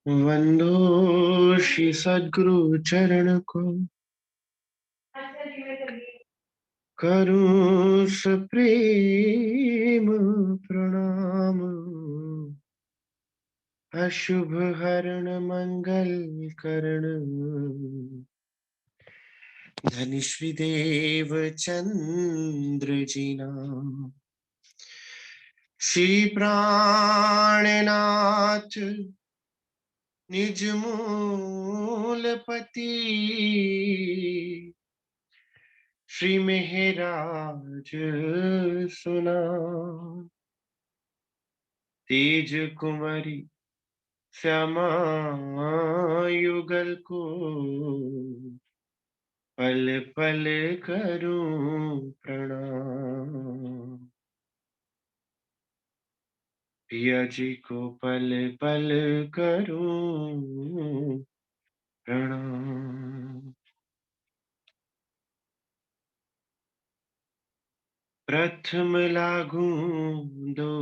वंदो श्री सद्गुरु चरण को, करूं सप्रेम प्रणाम। अशुभ हरण मंगल करण, धनिश्री देव चंद्र जी नाम। श्री प्राणनाथ निज मूलपति, श्री मेहराज सुना। तेज कुंवरी श्यामा युगल को, पल पल करूं प्रणाम। पिया जी को पल पल करूं प्रणाम। प्रथम लागू दो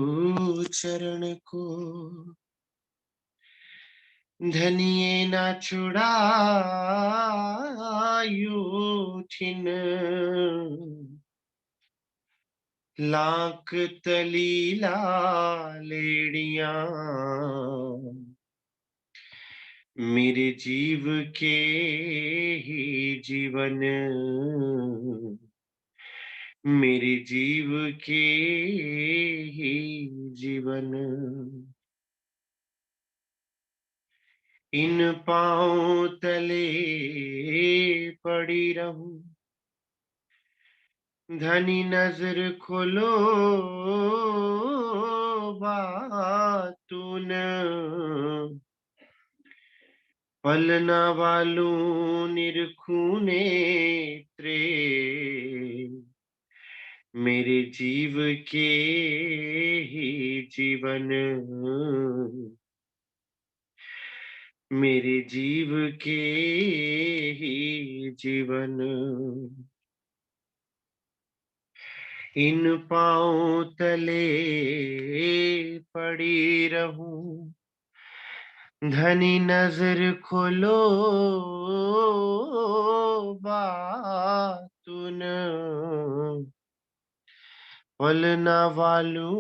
चरण को, धनिये ना छुड़ायो छिन। लाख तलीला लेड़िया, मेरे जीव के ही जीवन, मेरे जीव के ही जीवन। इन पांव तले पड़ी रहूं, धनी नजर खोलो बातून। पलना वालू निरखूने त्रे, मेरे जीव के ही जीवन, मेरे जीव के ही जीवन। इन पांव तले पड़ी रहूं, धनी नजर खोलो बातुन। पलना वालू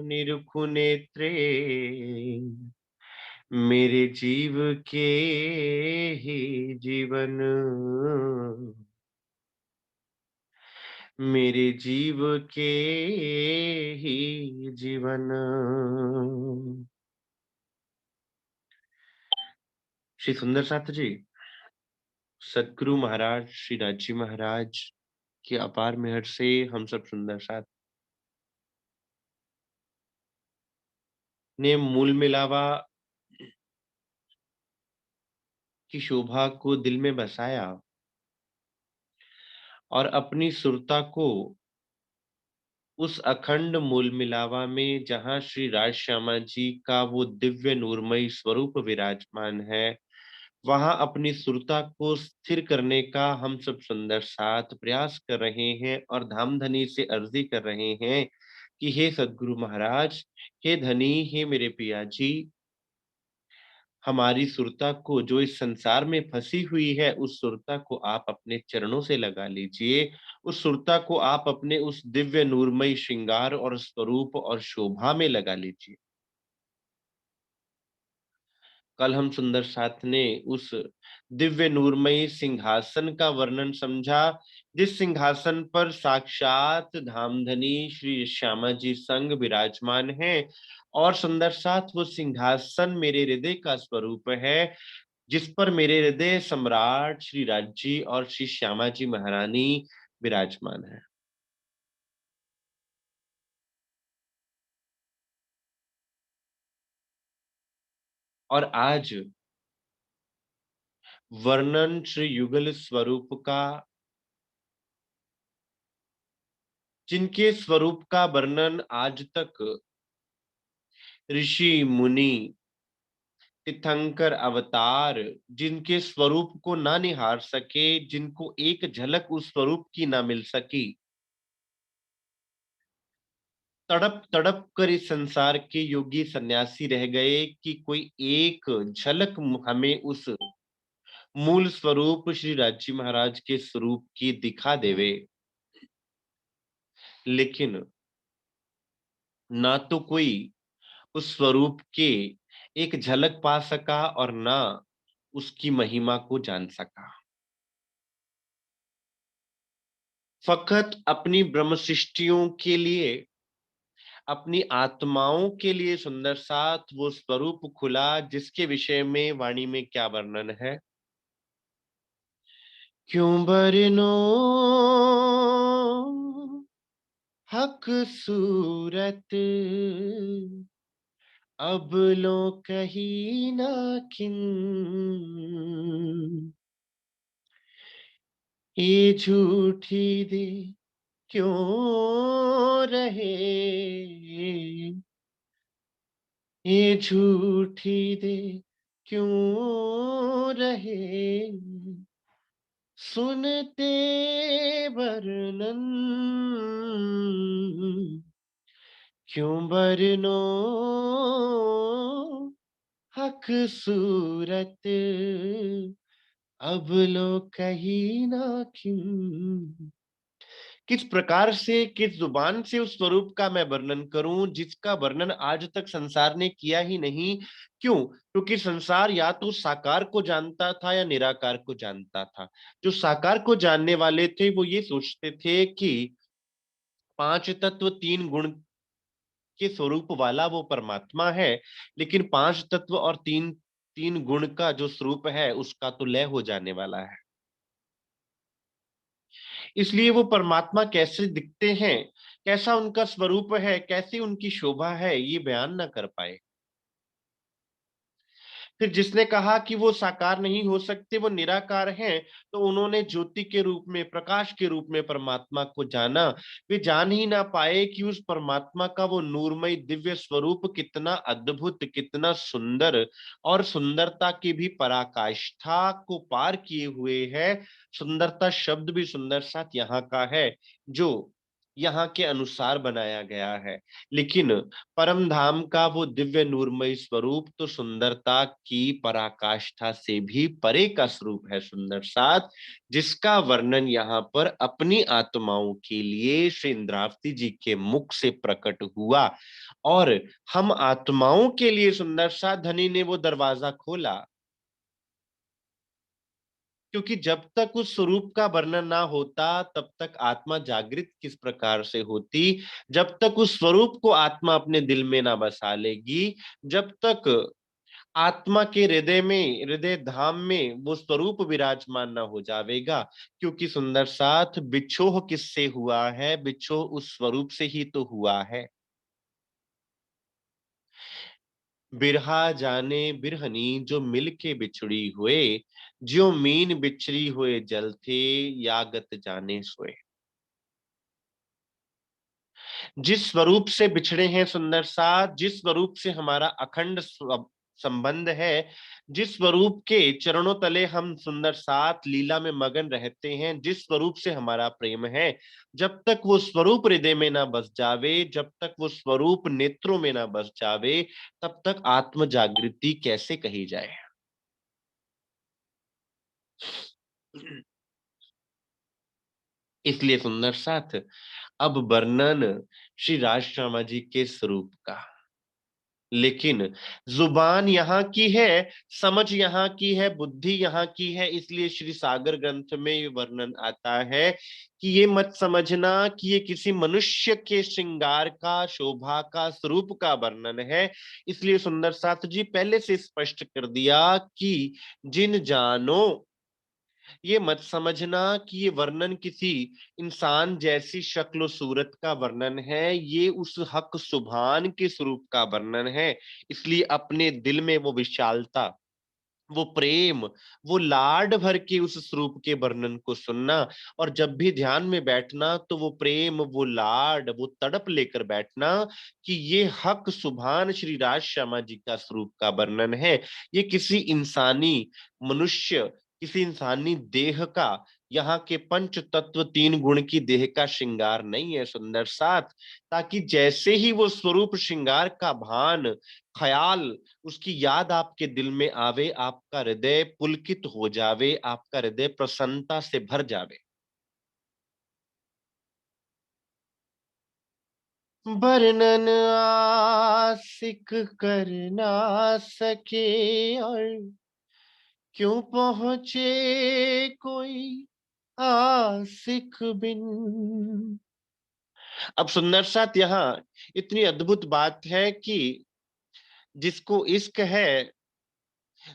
निरखु नेत्रे, मेरे जीव के ही जीवन, मेरे जीव के ही जीवन। श्री सुंदर साथ जी, सदगुरु महाराज श्री राजी महाराज की अपार मेहर से हम सब सुंदर साथ ने मूल मिलावा की शोभा को दिल में बसाया और अपनी सुरता को उस अखंड मूल मिलावा में, जहां श्री राज श्यामा जी का वो दिव्य नूरमयी स्वरूप विराजमान है, वहां अपनी सुरता को स्थिर करने का हम सब सुंदर साथ प्रयास कर रहे हैं और धामधनी से अर्जी कर रहे हैं कि हे सदगुरु महाराज, हे धनी, हे मेरे पिया जी, हमारी सुरता को जो इस संसार में फंसी हुई है, उस सुरता को आप अपने चरणों से लगा लीजिए। उस सुरता को आप अपने उस दिव्य नूरमयी श्रृंगार और स्वरूप और शोभा में लगा लीजिए। कल हम सुंदर साथ ने उस दिव्य नूरमयी सिंहासन का वर्णन समझा, जिस सिंहासन पर साक्षात धामधनी श्री श्यामा जी संग विराजमान है। और सुंदर साथ वो सिंहासन मेरे हृदय का स्वरूप है, जिस पर मेरे हृदय सम्राट श्री राज्जी और श्री श्यामा जी महारानी विराजमान है। और आज वर्णन श्री युगल स्वरूप का, जिनके स्वरूप का वर्णन आज तक ऋषि मुनि तीर्थंकर अवतार जिनके स्वरूप को ना निहार सके, जिनको एक झलक उस स्वरूप की ना मिल सकी, तड़प तड़प कर इस संसार के योगी सन्यासी रह गए कि कोई एक झलक हमें उस मूल स्वरूप श्री राजी महाराज के स्वरूप की दिखा देवे। लेकिन ना तो कोई उस स्वरूप के एक झलक पा सका और ना उसकी महिमा को जान सका। फकत अपनी ब्रह्म सृष्टियों के लिए, अपनी आत्माओं के लिए सुंदर साथ वो स्वरूप खुला जिसके विषय में वाणी में क्या वर्णन है। क्यों बरनो हक सूरत, अब लो कहीं ना किन, ये झूठी दे क्यों रहे, ये झूठी दे क्यों रहे, सुनते वर्णन क्यों बरनो हक सूरत, अब लो कहीं ना क्यों। किस प्रकार से, किस जुबान से उस स्वरूप का मैं वर्णन करूं जिसका वर्णन आज तक संसार ने किया ही नहीं। क्यों? क्योंकि संसार या तो साकार को जानता था या निराकार को जानता था। जो साकार को जानने वाले थे वो ये सोचते थे कि पांच तत्व तीन गुण के स्वरूप वाला वो परमात्मा है, लेकिन पांच तत्व और तीन तीन गुण का जो स्वरूप है उसका तो लय हो जाने वाला है। इसलिए वो परमात्मा कैसे दिखते हैं, कैसा उनका स्वरूप है, कैसी उनकी शोभा है, ये बयान ना कर पाए। फिर जिसने कहा कि वो साकार नहीं हो सकते, वो निराकार हैं, तो उन्होंने ज्योति के रूप में, प्रकाश के रूप में परमात्मा को जाना। वे जान ही ना पाए कि उस परमात्मा का वो नूरमय दिव्य स्वरूप कितना अद्भुत, कितना सुंदर, और सुंदरता की भी पराकाष्ठा को पार किए हुए है। सुंदरता शब्द भी सुंदर साथ यहाँ का है, जो यहाँ के अनुसार बनाया गया है। लेकिन परम धाम का वो दिव्य नूरमय स्वरूप तो सुंदरता की पराकाष्ठा से भी परे का स्वरूप है सुंदर साथ, जिसका वर्णन यहाँ पर अपनी आत्माओं के लिए श्री इंद्रावती जी के मुख से प्रकट हुआ। और हम आत्माओं के लिए सुंदर साथ धनी ने वो दरवाजा खोला, क्योंकि जब तक उस स्वरूप का वर्णन ना होता तब तक आत्मा जागृत किस प्रकार से होती। जब तक उस स्वरूप को आत्मा अपने दिल में ना बसा लेगी, जब तक आत्मा के हृदय में, हृदय धाम में वो स्वरूप विराजमान ना हो जावेगा। क्योंकि सुंदर साथ बिछोह किससे हुआ है, बिछोह उस स्वरूप से ही तो हुआ है। बिरहा जाने बिरहनी जो मिल के बिछड़ी हुए, ज्यों मीन बिछड़ी हुए जल थे, यागत जाने सोए। जिस स्वरूप से बिछड़े हैं सुंदर साथ, जिस स्वरूप से हमारा अखंड संबंध है, जिस स्वरूप के चरणों तले हम सुंदर साथ लीला में मगन रहते हैं, जिस स्वरूप से हमारा प्रेम है, जब तक वो स्वरूप हृदय में ना बस जावे, जब तक वो स्वरूप नेत्रों में ना बस जावे, तब तक आत्म जागृति कैसे कही जाए। इसलिए सुंदर साथ अब वर्णन श्री राज शर्मा जी के स्वरूप का, लेकिन जुबान यहाँ की है, समझ यहाँ की है, बुद्धि यहाँ की है। इसलिए श्री सागर ग्रंथ में ये वर्णन आता है कि ये मत समझना कि ये किसी मनुष्य के श्रृंगार का, शोभा का, स्वरूप का वर्णन है। इसलिए सुंदर साथ जी पहले से स्पष्ट कर दिया कि जिन जानो, ये मत समझना कि ये वर्णन किसी इंसान जैसी शक्ल सूरत का वर्णन है, ये उस हक सुभान के स्वरूप का वर्णन है। इसलिए अपने दिल में वो विशालता, वो प्रेम, वो लाड भर के उस स्वरूप के वर्णन को सुनना, और जब भी ध्यान में बैठना तो वो प्रेम, वो लाड, वो तड़प लेकर बैठना कि ये हक सुभान श्री राज श्यामा जी का स्वरूप का वर्णन है। ये किसी इंसानी, मनुष्य, किसी इंसानी देह का यहाँ के पंच तत्व तीन गुण की देह का श्रृंगार नहीं है सुंदर साथ, ताकि जैसे ही वो स्वरूप श्रृंगार का भान, ख्याल, उसकी याद आपके दिल में आवे, आपका हृदय पुलकित हो जावे, आपका हृदय प्रसन्नता से भर जावे। वर्णन आशिक कर ना सके, और क्यों पहुंचे कोई आशिक बिन। अब सुंदर साथ यहाँ इतनी अद्भुत बात है कि जिसको इश्क है,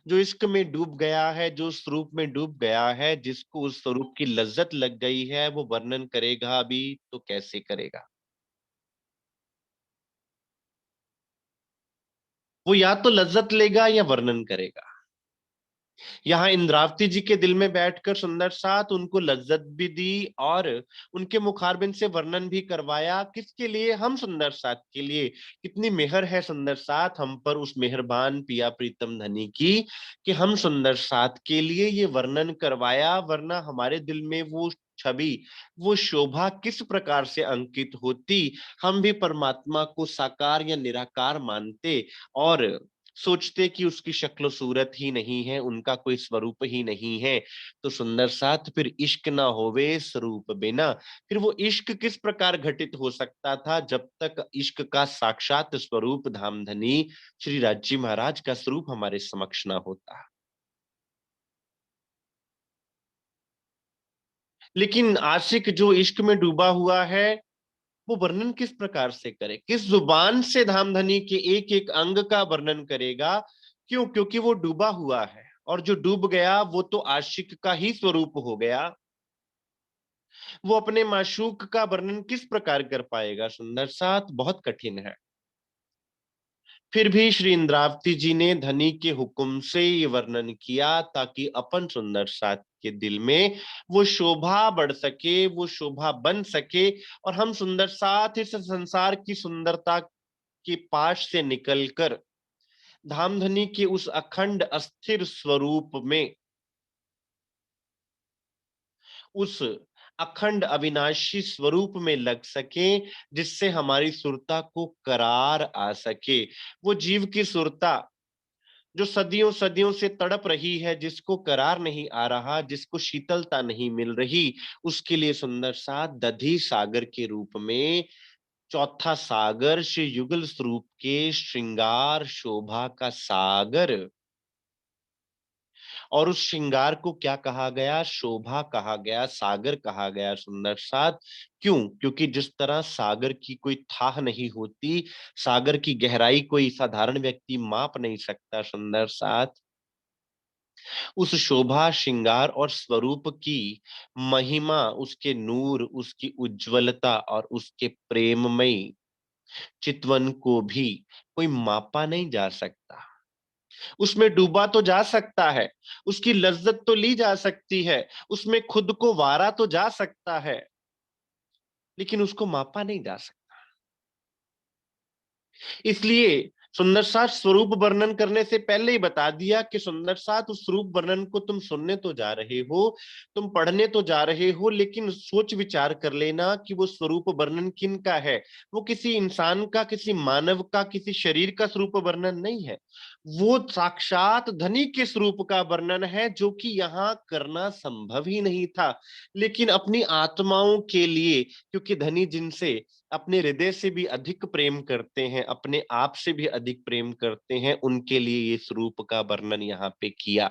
जो इश्क में डूब गया है, जो स्वरूप में डूब गया है, जिसको उस स्वरूप की लज्जत लग गई है, वो वर्णन करेगा भी तो कैसे करेगा। वो या तो लज्जत लेगा या वर्णन करेगा। यहाँ इंद्रावती जी के दिल में बैठकर सुंदर साथ उनको लज्जत भी दी, और उनके मुखारबिंद से वर्णन भी करवाया। किसके लिए? हम सुंदर साथ के लिए। कितनी मेहर है सुंदर साथ हम पर उस मेहरबान पिया प्रीतम धनी की, कि हम सुंदर साथ के लिए ये वर्णन करवाया, वरना हमारे दिल में वो छवि, वो शोभा किस प्रकार से अंकित होती। हम भी परमात्मा को साकार या निराकार मानते, और सोचते कि उसकी शक्ल सूरत ही नहीं है, उनका कोई स्वरूप ही नहीं है। तो सुंदर साथ फिर इश्क ना होवे स्वरूप बिना, फिर वो इश्क किस प्रकार घटित हो सकता था, जब तक इश्क का साक्षात स्वरूप धामधनी श्री राजी महाराज का स्वरूप हमारे समक्ष ना होता। लेकिन आशिक जो इश्क में डूबा हुआ है, वो वर्णन किस प्रकार से करे, किस जुबान से धामधनी के एक एक अंग का वर्णन करेगा? क्यों? क्योंकि वो डूबा हुआ है, और जो डूब गया वो तो आशिक का ही स्वरूप हो गया। वो अपने माशूक का वर्णन किस प्रकार कर पाएगा सुंदर साथ? बहुत कठिन है। फिर भी श्री इंद्रावती जी ने धनी के हुक्म से ये वर्णन किया, ताकि अपन सुंदर साथ के दिल में वो शोभा बढ़ सके, वो शोभा बन सके, और हम सुंदर साथ इस संसार की सुंदरता के पाश से निकलकर धामधनी के उस अखंड अस्थिर स्वरूप में, उस अखंड अविनाशी स्वरूप में लग सके, जिससे हमारी सुरता को करार आ सके। वो जीव की सुरता जो सदियों सदियों से तड़प रही है, जिसको करार नहीं आ रहा, जिसको शीतलता नहीं मिल रही, उसके लिए सुंदर सा दधी सागर के रूप में चौथा सागर श्री युगल स्वरूप के श्रृंगार शोभा का सागर। और उस श्रृंगार को क्या कहा गया? शोभा कहा गया, सागर कहा गया सुंदर साथ। क्यों? क्योंकि जिस तरह सागर की कोई थाह नहीं होती, सागर की गहराई कोई साधारण व्यक्ति माप नहीं सकता सुंदर साथ, उस शोभा, श्रृंगार और स्वरूप की महिमा, उसके नूर, उसकी उज्ज्वलता और उसके प्रेममयी चितवन को भी कोई मापा नहीं जा सकता। उसमें डूबा तो जा सकता है, उसकी लज्जत तो ली जा सकती है, उसमें खुद को वारा तो जा सकता है, लेकिन उसको मापा नहीं जा सकता। इसलिए सुंदर साथ स्वरूप वर्णन करने से पहले ही बता दिया कि सुंदर साथ उस स्वरूप वर्णन को तुम सुनने तो जा रहे हो, तुम पढ़ने तो जा रहे हो, लेकिन सोच विचार कर लेना कि वो स्वरूप वर्णन किन का है। वो किसी इंसान का, किसी मानव का, किसी शरीर का स्वरूप वर्णन नहीं है। वो साक्षात धनी के स्वरूप का वर्णन है, जो कि यहाँ करना संभव ही नहीं था। लेकिन अपनी आत्माओं के लिए, क्योंकि धनी जिनसे अपने हृदय से भी अधिक प्रेम करते हैं, अपने आप से भी अधिक प्रेम करते हैं, उनके लिए ये स्वरूप का वर्णन यहाँ पे किया।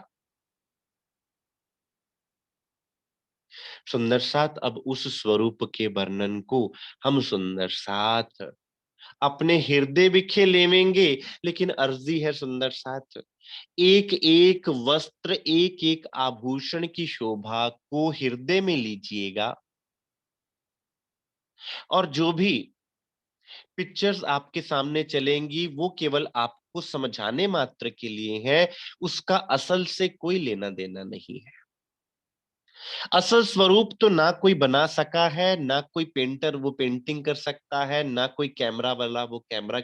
सुंदर साथ अब उस स्वरूप के वर्णन को हम सुंदर साथ अपने हृदय बिखे लेवेंगे। लेकिन अर्जी है सुंदर साथ, एक एक वस्त्र, एक एक आभूषण की शोभा को हृदय में लीजिएगा, और जो भी पिक्चर्स आपके सामने चलेंगी वो केवल आपको समझाने मात्र के लिए है, उसका असल से कोई लेना देना नहीं है। असल स्वरूप तो ना कोई बना सका है, ना कोई पेंटर वो पेंटिंग कर सकता है, ना कोई कैमरा वाला वो कैमरा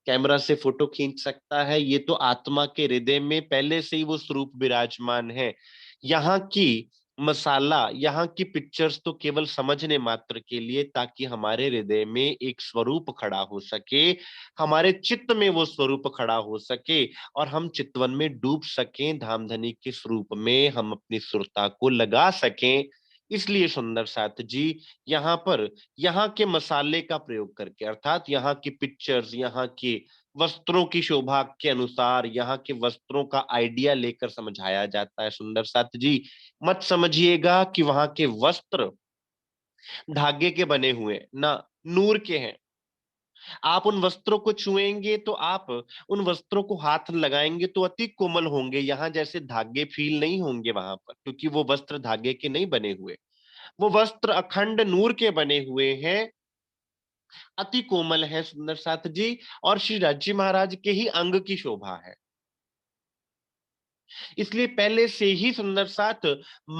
कैमरा से फोटो खींच सकता है। ये तो आत्मा के हृदय में पहले से ही वो स्वरूप विराजमान है। यहाँ की मसाला, यहाँ की पिक्चर्स तो केवल समझने मात्र के लिए, ताकि हमारे हृदय में एक स्वरूप खड़ा हो सके, हमारे चित्त में वो स्वरूप खड़ा हो सके, और हम चितवन में डूब सकें, धामधनी के स्वरूप में हम अपनी सुरता को लगा सकें। इसलिए सुंदर साथ जी यहाँ पर, यहाँ के मसाले का प्रयोग करके, अर्थात यहाँ की पिक्चर्स, यहाँ के वस्त्रों की शोभा के अनुसार, यहाँ के वस्त्रों का आइडिया लेकर समझाया जाता है सुंदर साथ जी। मत समझिएगा कि वहां के वस्त्र धागे के बने हुए ना, नूर के हैं। आप उन वस्त्रों को छुएंगे तो, आप उन वस्त्रों को हाथ लगाएंगे तो अति कोमल होंगे, यहाँ जैसे धागे फील नहीं होंगे वहां पर, क्योंकि वो वस्त्र धागे के नहीं बने हुए, वो वस्त्र अखंड नूर के बने हुए हैं, अति कोमल है सुंदर साथ जी, और श्री राज्य महाराज के ही अंग की शोभा है। इसलिए पहले से ही सुंदर साथ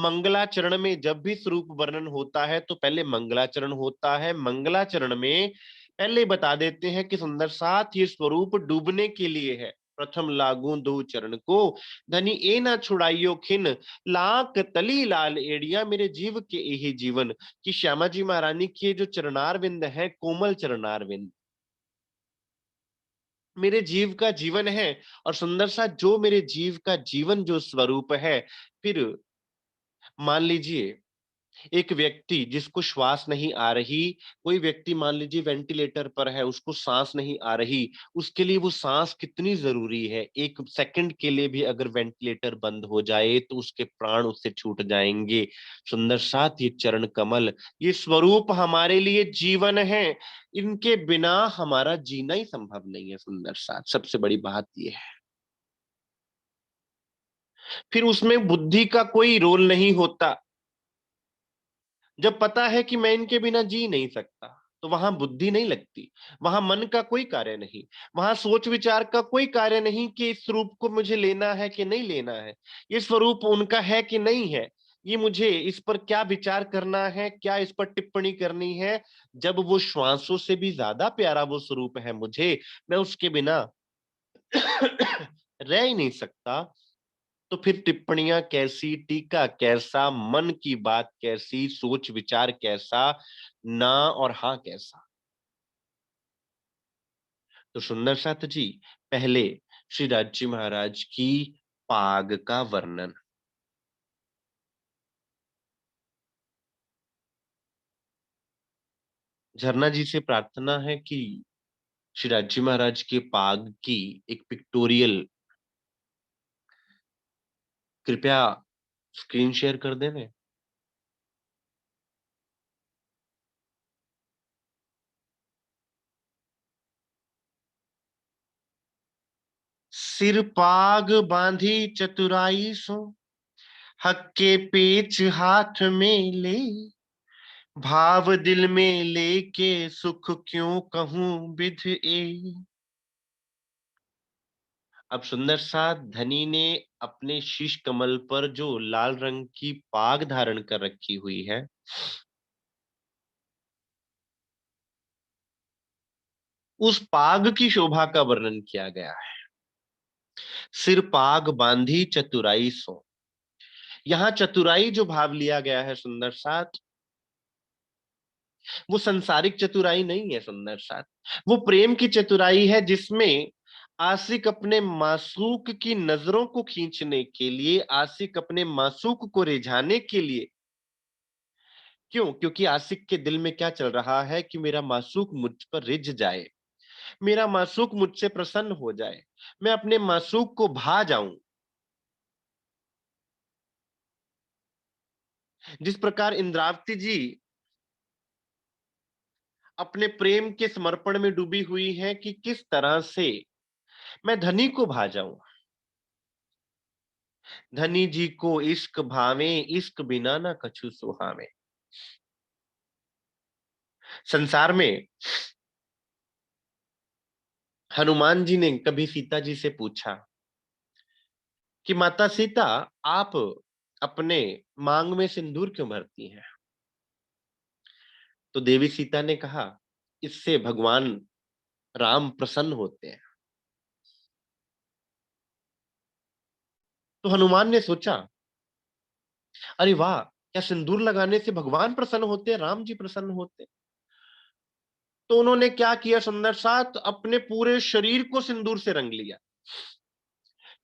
मंगलाचरण में जब भी स्वरूप वर्णन होता है तो पहले मंगलाचरण होता है। मंगलाचरण में पहले बता देते हैं कि सुंदर साथ ये स्वरूप डूबने के लिए है। प्रथम लागू दो चरण को, धनी ए ना छुड़ाइयो खिन, लाख तली लाल एड़िया, मेरे जीव के यही जीवन। कि श्यामा जी महारानी के जो चरणार विंद है, कोमल चरणार विंद मेरे जीव का जीवन है। और सुंदर सा जो मेरे जीव का जीवन जो स्वरूप है, फिर मान लीजिए एक व्यक्ति जिसको श्वास नहीं आ रही, कोई व्यक्ति मान लीजिए वेंटिलेटर पर है, उसको सांस नहीं आ रही, उसके लिए वो सांस कितनी जरूरी है। एक सेकंड के लिए भी अगर वेंटिलेटर बंद हो जाए तो उसके प्राण उससे छूट जाएंगे। सुंदर साथ ये चरण कमल, ये स्वरूप हमारे लिए जीवन है, इनके बिना हमारा जीना ही संभव नहीं है। सुंदर साथ सबसे बड़ी बात ये है। फिर उसमें बुद्धि का कोई रोल नहीं होता। जब पता है कि मैं इनके बिना जी नहीं सकता, तो वहां बुद्धि नहीं लगती, वहां मन का कोई कार्य नहीं, वहां सोच विचार का कोई कार्य नहीं कि इस स्वरूप को मुझे लेना है कि नहीं लेना है, ये स्वरूप उनका है कि नहीं है, ये मुझे इस पर क्या विचार करना है, क्या इस पर टिप्पणी करनी है। जब वो श्वासों से भी ज्यादा प्यारा वो स्वरूप है मुझे, मैं उसके बिना रह ही नहीं सकता, तो फिर टिप्पणियां कैसी, टीका कैसा, मन की बात कैसी, सोच विचार कैसा, ना और हाँ कैसा। तो सुंदर साथ जी पहले श्री राज्य महाराज की पाग का वर्णन। झरना जी से प्रार्थना है कि श्री राज्य महाराज के पाग की एक पिक्टोरियल कृपया स्क्रीन शेयर कर देवे। सिर पाग बांधी चतुराई सो, हक के पेच हाथ में ले, भाव दिल में लेके सुख क्यों कहूं विध ए। अब सुंदर सा धनी ने अपने शीश कमल पर जो लाल रंग की पाग धारण कर रखी हुई है, उस पाग की शोभा का वर्णन किया गया है। सिर पाग बांधी चतुराई सो, यहाँ चतुराई जो भाव लिया गया है सुंदर साथ, वो संसारिक चतुराई नहीं है सुंदर साथ, वो प्रेम की चतुराई है, जिसमें आशिक अपने मासूक की नजरों को खींचने के लिए, आशिक अपने मासूक को रिझाने के लिए, क्यों, क्योंकि आशिक के दिल में क्या चल रहा है कि मेरा मासूक मुझ पर रिझ जाए, मेरा मासूक मुझसे प्रसन्न हो जाए, मैं अपने मासूक को भा जाऊं। जिस प्रकार इंद्रावती जी अपने प्रेम के समर्पण में डूबी हुई है कि किस तरह से मैं धनी को भा जाऊं, धनी जी को इश्क भावे, इश्क बिना ना कछु सुहावे। संसार में हनुमान जी ने कभी सीता जी से पूछा कि माता सीता, आप अपने मांग में सिंदूर क्यों भरती हैं? तो देवी सीता ने कहा, इससे भगवान राम प्रसन्न होते हैं। तो हनुमान ने सोचा, अरे वाह, क्या सिंदूर लगाने से भगवान प्रसन्न होते हैं, राम जी प्रसन्न होते हैं? तो उन्होंने क्या किया सुंदर साथ, अपने पूरे शरीर को सिंदूर से रंग लिया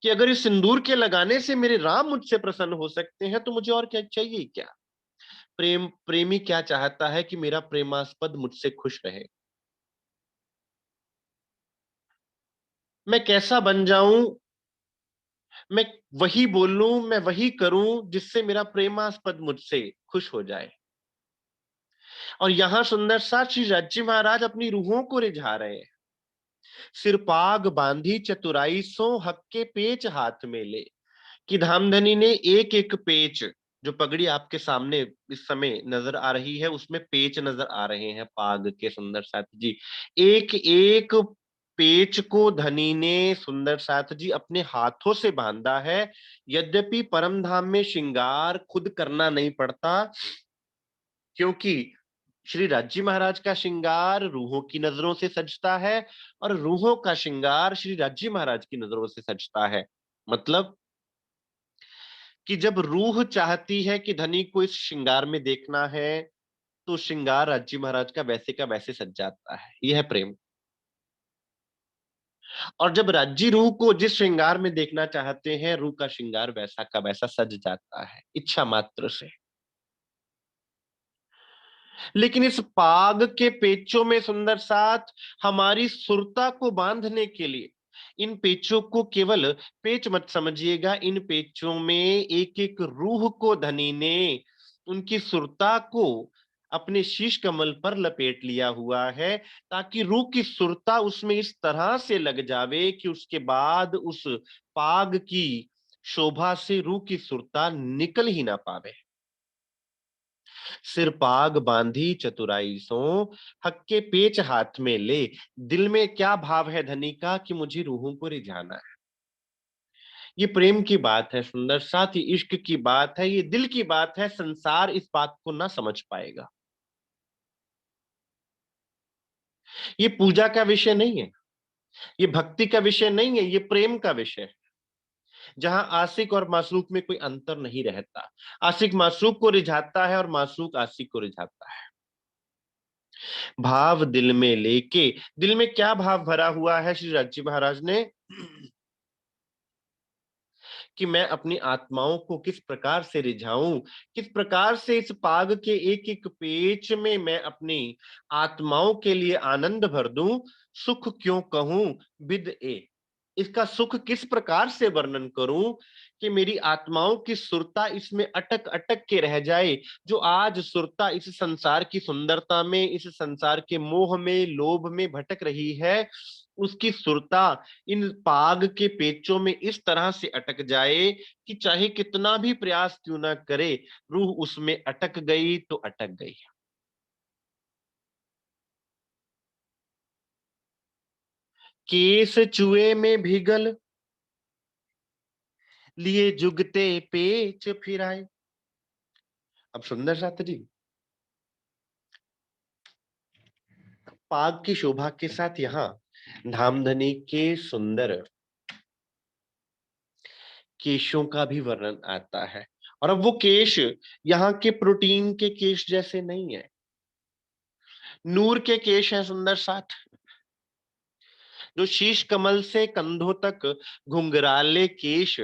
कि अगर इस सिंदूर के लगाने से मेरे राम मुझसे प्रसन्न हो सकते हैं तो मुझे और क्या चाहिए क्या। प्रेमी क्या चाहता है कि मेरा प्रेमास्पद मुझसे खुश रहे, मैं कैसा बन जाऊं, मैं वही बोलूं, मैं वही करूं जिससे मेरा प्रेमास्पद मुझसे खुश हो जाए। और यहां सुंदर साथ श्री राज्य महाराज अपनी रूहों को रिझा रहे हैं। सिरपाग बांधी चतुराई सो हक्के पेच हाथ में ले, कि धामधनी ने एक एक पेच, जो पगड़ी आपके सामने इस समय नजर आ रही है उसमें पेच नजर आ रहे हैं पाग के सुंदर साथ जी, एक एक पेच को धनी ने सुंदर साथ जी अपने हाथों से बांधा है। यद्यपि परम धाम में श्रृंगार खुद करना नहीं पड़ता, क्योंकि श्री राज्य महाराज का श्रृंगार रूहों की नजरों से सजता है और रूहों का श्रृंगार श्री राज्य महाराज की नजरों से सजता है। मतलब कि जब रूह चाहती है कि धनी को इस श्रृंगार में देखना है, तो श्रृंगार राज्य महाराज का वैसे सज जाता है। यह है प्रेम। और जब राज्य रूह को जिस श्रृंगार में देखना चाहते हैं, रूह का श्रृंगार वैसा का वैसा सज जाता है इच्छा मात्र से। लेकिन इस पाग के पेचों में सुंदर साथ हमारी सुरता को बांधने के लिए, इन पेचों को केवल पेच मत समझिएगा, इन पेचों में एक एक रूह को धनी ने उनकी सुरता को अपने शीश कमल पर लपेट लिया हुआ है, ताकि रूह की सुरता उसमें इस तरह से लग जावे कि उसके बाद उस पाग की शोभा से रूह की सुरता निकल ही ना पावे। सिर पाग बांधी चतुराई सो हक्के पेच हाथ में ले, दिल में क्या भाव है धनी का कि मुझे रूहों को रिझाना है। ये प्रेम की बात है सुंदर साथ, ही इश्क की बात है, ये दिल की बात है। संसार इस बात को ना समझ पाएगा। ये पूजा का विषय नहीं है, ये भक्ति का विषय नहीं है, ये प्रेम का विषय है, जहां आशिक और मासूक में कोई अंतर नहीं रहता। आशिक मासूक को रिझाता है और मासूक आशिक को रिझाता है। भाव दिल में लेके, दिल में क्या भाव भरा हुआ है श्री राज्य महाराज ने, कि मैं अपनी आत्माओं को किस प्रकार से रिझाऊं, किस प्रकार से इस पाग के एक एक पेच में मैं अपनी आत्माओं के लिए आनंद भर दूं। सुख क्यों कहूं विद ए, इसका सुख किस प्रकार से वर्णन करूं कि मेरी आत्माओं की सुरता इसमें अटक अटक के रह जाए। जो आज सुरता इस संसार की सुंदरता में, इस संसार के मोह में, लोभ में भटक रही है, उसकी सुरता इन पाग के पेचों में इस तरह से अटक जाए कि चाहे कितना भी प्रयास क्यों ना करे, रूह उसमें अटक गई तो अटक गई। केस चुए में भिगल, लिए जुगते पेच फिराए। अब सुंदर साथ जी, पाग की शोभा के साथ यहाँ धामधनी के सुंदर केशों का भी वर्णन आता है। और अब वो केश यहाँ के प्रोटीन के केश जैसे नहीं है, नूर के केश है सुंदर साथ, जो शीश कमल से कंधों तक घुंघराले केश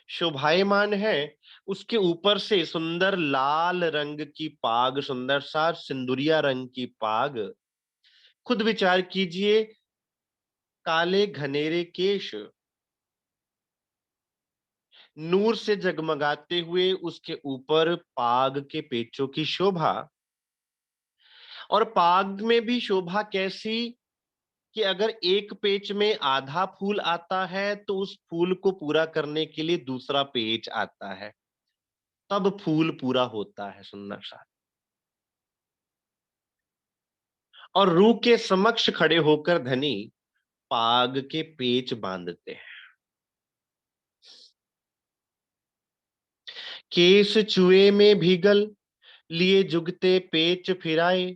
शोभायमान है। उसके ऊपर से सुंदर लाल रंग की पाग, सुंदर सा सिंदुरिया रंग की पाग। खुद विचार कीजिए, काले घनेरे केश नूर से जगमगाते हुए, उसके ऊपर पाग के पेचों की शोभा। और पाग में भी शोभा कैसी कि अगर एक पेच में आधा फूल आता है तो उस फूल को पूरा करने के लिए दूसरा पेच आता है, तब फूल पूरा होता है सुंदर सा। और रूह के समक्ष खड़े होकर धनी पाग के पेच बांधते हैं। केस चुए में भीगल, लिए जुगते पेच फिराए,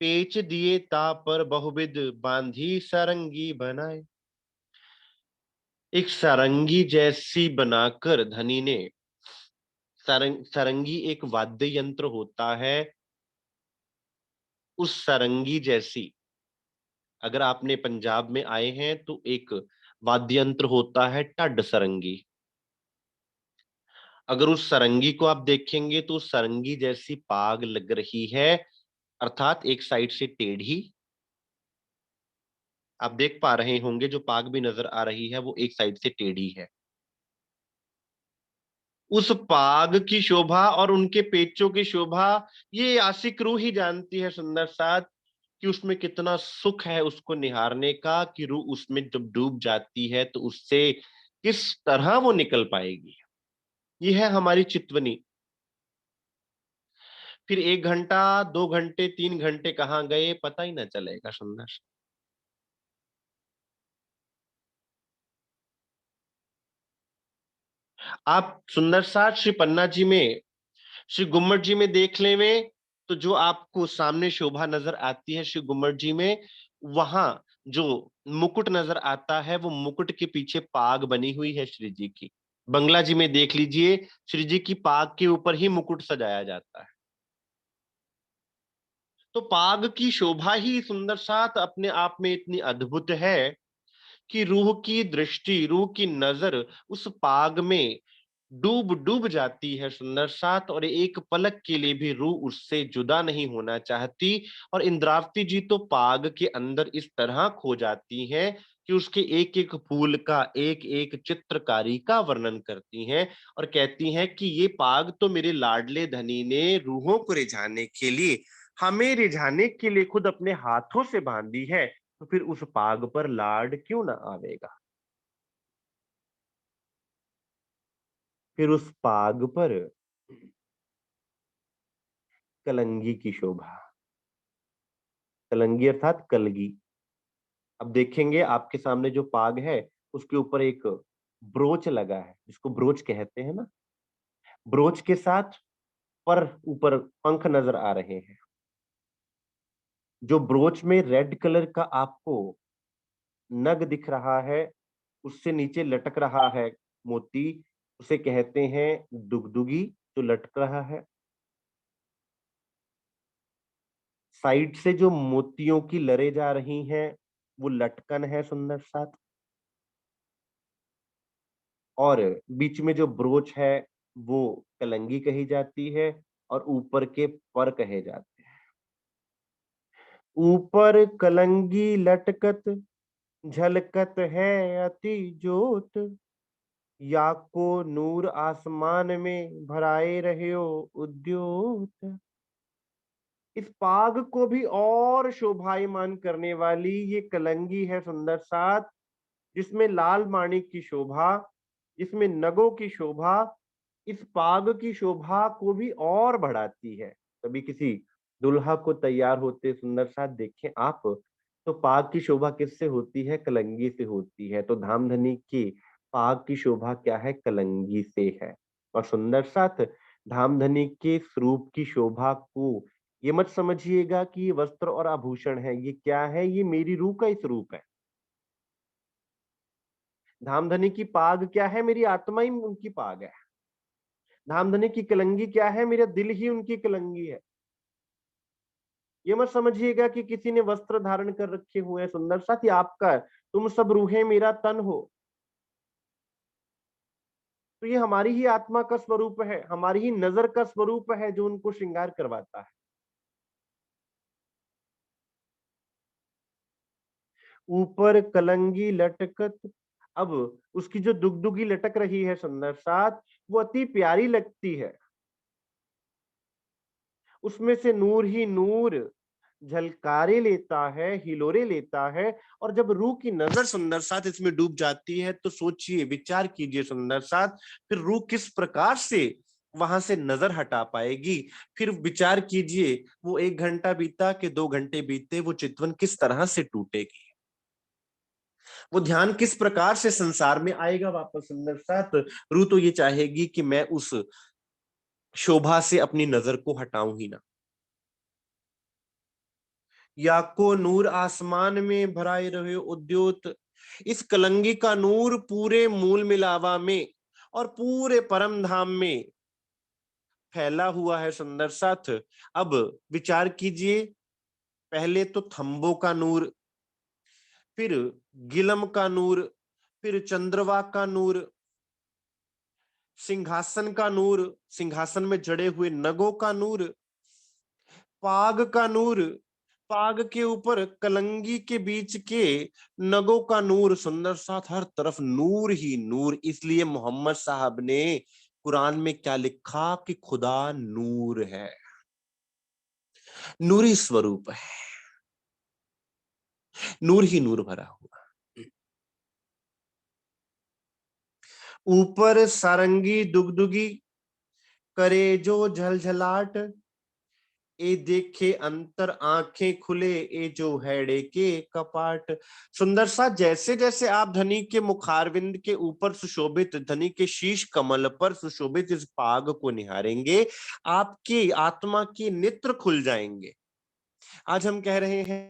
पेच दिए ता पर बहुविध बांधी सारंगी बनाए। एक सारंगी जैसी बनाकर धनी ने, सारंगी एक वाद्य यंत्र होता है, उस सारंगी जैसी, अगर आपने पंजाब में आए हैं तो एक वाद्य यंत्र होता है ढड्ड सारंगी। अगर उस सारंगी को आप देखेंगे तो उस सारंगी जैसी पाग लग रही है, अर्थात एक साइड से टेढ़ी। आप देख पा रहे होंगे जो पाग भी नजर आ रही है वो एक साइड से टेढ़ी है। उस पाग की शोभा और उनके पेचों की शोभा ये आशिक रूह ही जानती है सुंदर साथ, कि उसमें कितना सुख है उसको निहारने का, कि रूह उसमें जब डूब जाती है तो उससे किस तरह वो निकल पाएगी। ये है हमारी चितवनी। फिर 1 घंटा, 2 घंटे, 3 घंटे कहाँ गए पता ही ना चलेगा सुंदर। आप सुंदर साथ श्री पन्ना जी में, श्री गुम्मट जी में देख लेवे, तो जो आपको सामने शोभा नजर आती है श्री गुम्मट जी में, वहां जो मुकुट नजर आता है वो मुकुट के पीछे पाग बनी हुई है श्री जी की। बंगला जी में देख लीजिए, श्री जी की पाग के ऊपर ही मुकुट सजाया जाता है। तो पाग की शोभा ही सुंदर साथ अपने आप में इतनी अद्भुत है कि रूह की दृष्टि, रूह की नजर उस पाग में डूब डूब जाती है सुंदर साथ, और एक पलक के लिए भी रूह उससे जुदा नहीं होना चाहती। और इंद्रावती जी तो पाग के अंदर इस तरह खो जाती हैं कि उसके एक एक फूल का, एक एक चित्रकारी का वर्णन करती हैं, और कहती हैं कि ये पाग तो मेरे लाडले धनी ने रूहों को रिझाने के लिए, हमें रिझाने के लिए खुद अपने हाथों से बांधी है, तो फिर उस पाग पर लाड क्यों ना आवेगा। फिर उस पाग पर कलंगी की शोभा, कलंगी अर्थात कलगी। अब देखेंगे आपके सामने जो पाग है उसके ऊपर एक ब्रोच लगा है, जिसको ब्रोच कहते हैं ना। ब्रोच के साथ पर ऊपर पंख नजर आ रहे हैं। जो ब्रोच में रेड कलर का आपको नग दिख रहा है, उससे नीचे लटक रहा है मोती, उसे कहते हैं दुगदुगी, जो लटक रहा है। साइड से जो मोतियों की लरे जा रही हैं वो लटकन है सुंदर साथ। और बीच में जो ब्रोच है वो कलंगी कही जाती है, और ऊपर के पर कहे जाते हैं। ऊपर कलंगी लटकत, झलकत है अति जोत, या को नूर आसमान में भराए रहे हो उद्योत। इस पाग को भी और शोभायमान करने वाली ये कलंगी है सुंदर साथ, जिसमें लाल माणिक की शोभा, जिसमें नगों की शोभा, इस पाग की शोभा को भी और बढ़ाती है। कभी किसी दुल्हा को तैयार होते सुंदर साथ देखें आप, तो पाग की शोभा किससे होती है? कलंगी से होती है। तो धामधनी की पाग की शोभा क्या है? कलंगी से है। और सुंदर साथ धामधनी के स्वरूप की शोभा को ये मत समझिएगा कि ये वस्त्र और आभूषण है। ये क्या है? ये मेरी रूह का ही स्वरूप है। धामधनी की पाग क्या है? मेरी आत्मा ही उनकी पाग है। धामधनी की कलंगी क्या है? मेरा दिल ही उनकी कलंगी है। ये मत समझिएगा कि किसी ने वस्त्र धारण कर रखे हुए हैं सुंदर साथ, ये आपका, तुम सब रूहें मेरा तन हो। तो ये हमारी ही आत्मा का स्वरूप है, हमारी ही नजर का स्वरूप है जो उनको श्रृंगार करवाता है। ऊपर कलंगी लटकत, अब उसकी जो दुगदुगी लटक रही है सुंदर साथ, वो अति प्यारी लगती है। उसमें से नूर ही नूर झलकारे लेता है, हिलोरे लेता है। और जब रूह की नजर सुंदर साथ इसमें डूब जाती है तो सोचिए, विचार कीजिए सुंदर साथ, फिर रूह किस प्रकार से वहां से नजर हटा पाएगी। फिर विचार कीजिए, वो 1 घंटा बीता कि 2 घंटे बीते, वो चितवन किस तरह से टूटेगी, वो ध्यान किस प्रकार से संसार में आएगा वापस सुंदर साथ। रूह तो ये चाहेगी कि मैं उस शोभा से अपनी नजर को हटाऊं ही ना। या को नूर आसमान में भराए रहे उद्योत, इस कलंगी का नूर पूरे मूल मिलावा में और पूरे परम धाम में फैला हुआ है सुंदर साथ। अब विचार कीजिए, पहले तो थंबों का नूर, फिर गिलम का नूर, फिर चंद्रवा का नूर, सिंहासन का नूर, सिंहासन में जड़े हुए नगों का नूर, पाग का नूर, पाग के ऊपर कलंगी के बीच के नगों का नूर। सुंदर साथ हर तरफ नूर ही नूर। इसलिए मोहम्मद साहब ने कुरान में क्या लिखा कि खुदा नूर है, नूरी स्वरूप है, नूर ही नूर भरा हुआ। ऊपर सारंगी दुगदुगी करे जो झलझलाट, ए देखे अंतर आंखें खुले, ए जो हैड़े के कपाट। सुंदर सा, जैसे जैसे आप धनी के मुखारविंद के ऊपर सुशोभित, धनी के शीश कमल पर सुशोभित इस पाग को निहारेंगे, आपकी आत्मा के नेत्र खुल जाएंगे। आज हम कह रहे हैं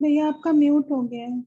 भैया आपका म्यूट हो गया है।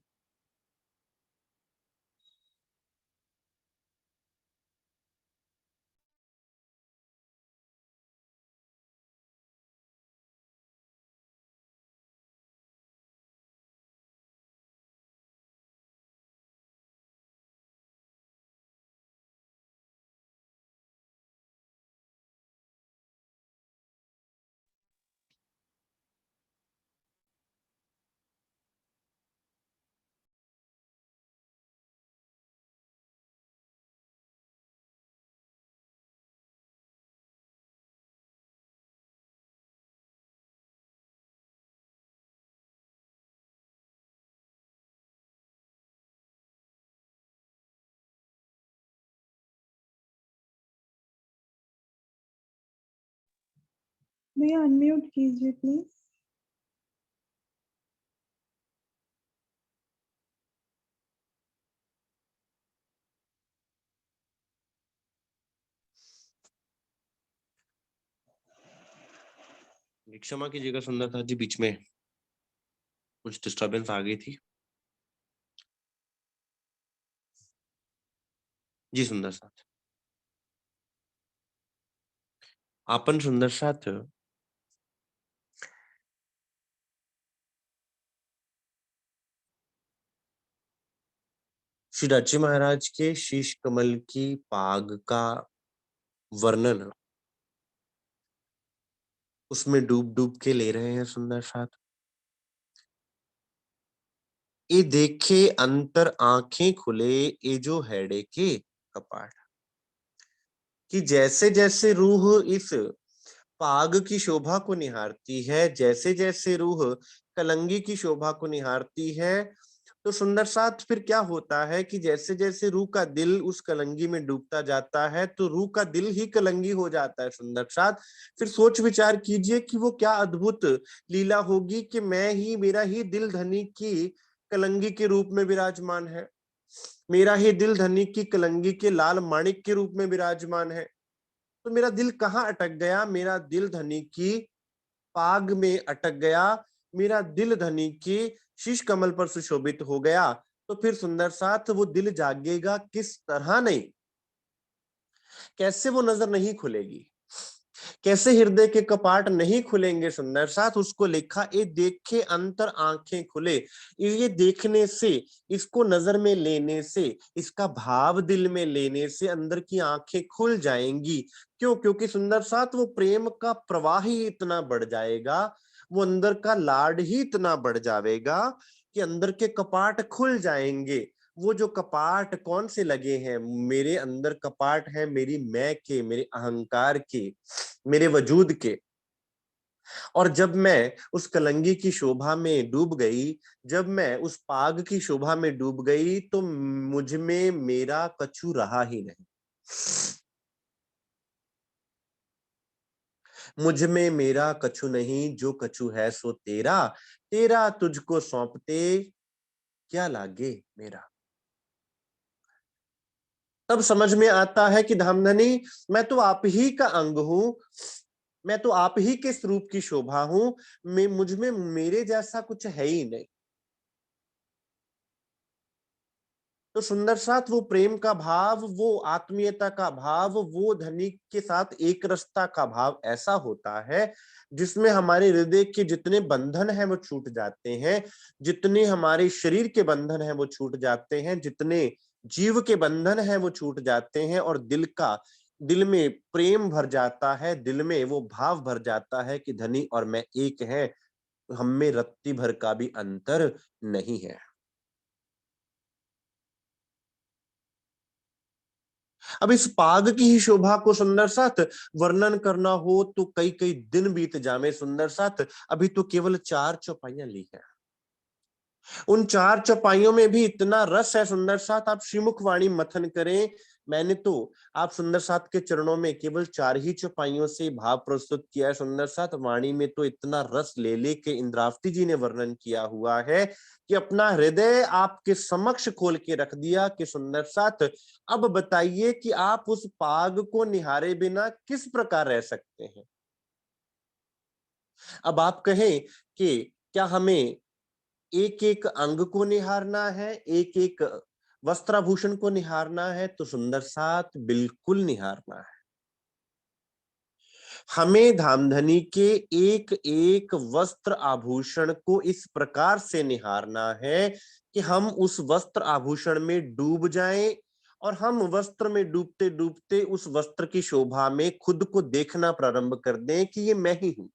भैया अनम्यूट कीजिए प्लीज। क्षमा कीजिएगा सुंदर था जी, बीच में कुछ डिस्टरबेंस आ गई थी। जी सुंदर साथ, आपन सुंदर साथ श्री राची महाराज के शीश कमल की पाग का वर्णन उसमें डूब डूब के ले रहे हैं सुंदर साथ। ए देखे अंतर आंखें खुले, ए जो हैड़े के कपाट। कि जैसे जैसे रूह इस पाग की शोभा को निहारती है, जैसे जैसे रूह कलंगी की शोभा को निहारती है, तो सुंदर साथ फिर क्या होता है कि जैसे जैसे रूह का दिल उस कलंगी में डूबता जाता है तो रूह का दिल ही कलंगी हो जाता है सुंदर साथ। फिर सोच विचार कीजिए कि वो क्या अद्भुत लीला होगी कि मैं ही, मेरा ही दिल धनी की कलंगी के रूप में विराजमान है, मेरा ही दिल धनी की कलंगी के लाल माणिक के रूप में विराजमान है। तो मेरा दिल कहाँ अटक गया? मेरा दिल धनी की पाग में अटक गया, मेरा दिल धनी की शीश कमल पर सुशोभित हो गया। तो फिर सुंदर साथ वो दिल जागेगा किस तरह नहीं, कैसे वो नजर नहीं खुलेगी, कैसे हृदय के कपाट नहीं खुलेंगे सुंदर साथ। उसको लिखा, ए देखे अंतर आंखें खुले। ये देखने से, इसको नजर में लेने से, इसका भाव दिल में लेने से अंदर की आंखें खुल जाएंगी। क्यों? क्योंकि सुंदर साथ वो प्रेम का प्रवाह ही इतना बढ़ जाएगा, वो अंदर का लाड ही इतना बढ़ जाएगा कि अंदर के कपाट खुल जाएंगे। वो जो कपाट कौन से लगे हैं? मेरे अंदर कपाट है मेरी मैं के, मेरे अहंकार के, मेरे वजूद के। और जब मैं उस कलंगी की शोभा में डूब गई, जब मैं उस पाग की शोभा में डूब गई, तो मुझ में मेरा कछु रहा ही नहीं, मुझ में मेरा कछु नहीं, जो कछु है सो तेरा, तेरा तुझको सौंपते क्या लागे मेरा। तब समझ में आता है कि धामधनी, मैं तो आप ही का अंग हूं, मैं तो आप ही के स्वरूप की शोभा हूं, मैं मुझ में मेरे जैसा कुछ है ही नहीं। तो सुंदर साथ वो प्रेम का भाव, वो आत्मीयता का भाव, वो धनी के साथ एक रसता का भाव ऐसा होता है जिसमें हमारे हृदय के जितने बंधन हैं वो छूट जाते हैं, जितने हमारे शरीर के बंधन हैं वो छूट जाते हैं, जितने जीव के बंधन हैं वो छूट जाते हैं, और दिल में प्रेम भर जाता है, दिल में वो भाव भर जाता है कि धनी और मैं एक हैं, हम में रत्ती भर का भी अंतर नहीं है। अब इस पाग की ही शोभा को सुंदर साथ वर्णन करना हो तो कई कई दिन बीत जावे सुंदर साथ। अभी तो केवल 4 चौपाइयां ली है, उन 4 चौपाइयों में भी इतना रस है सुंदर साथ, आप श्रीमुख वाणी मथन करें। मैंने तो आप सुंदर साथ के चरणों में केवल 4 ही चौपाइयों से भाव प्रस्तुत किया है सुंदर साथ। वाणी में तो इतना रस ले ले के इंद्रावती जी ने वर्णन किया हुआ है कि अपना हृदय आपके समक्ष खोल के रख दिया कि सुंदर साथ, अब बताइए कि आप उस पाग को निहारे बिना किस प्रकार रह सकते हैं। अब आप कहें कि क्या हमें एक एक अंग को निहारना है, एक एक वस्त्राभूषण को निहारना है? तो सुंदर साथ बिल्कुल निहारना है। हमें धामधनी के एक एक वस्त्र आभूषण को इस प्रकार से निहारना है कि हम उस वस्त्र आभूषण में डूब जाएं, और हम वस्त्र में डूबते डूबते उस वस्त्र की शोभा में खुद को देखना प्रारंभ कर दें कि ये मैं ही हूं।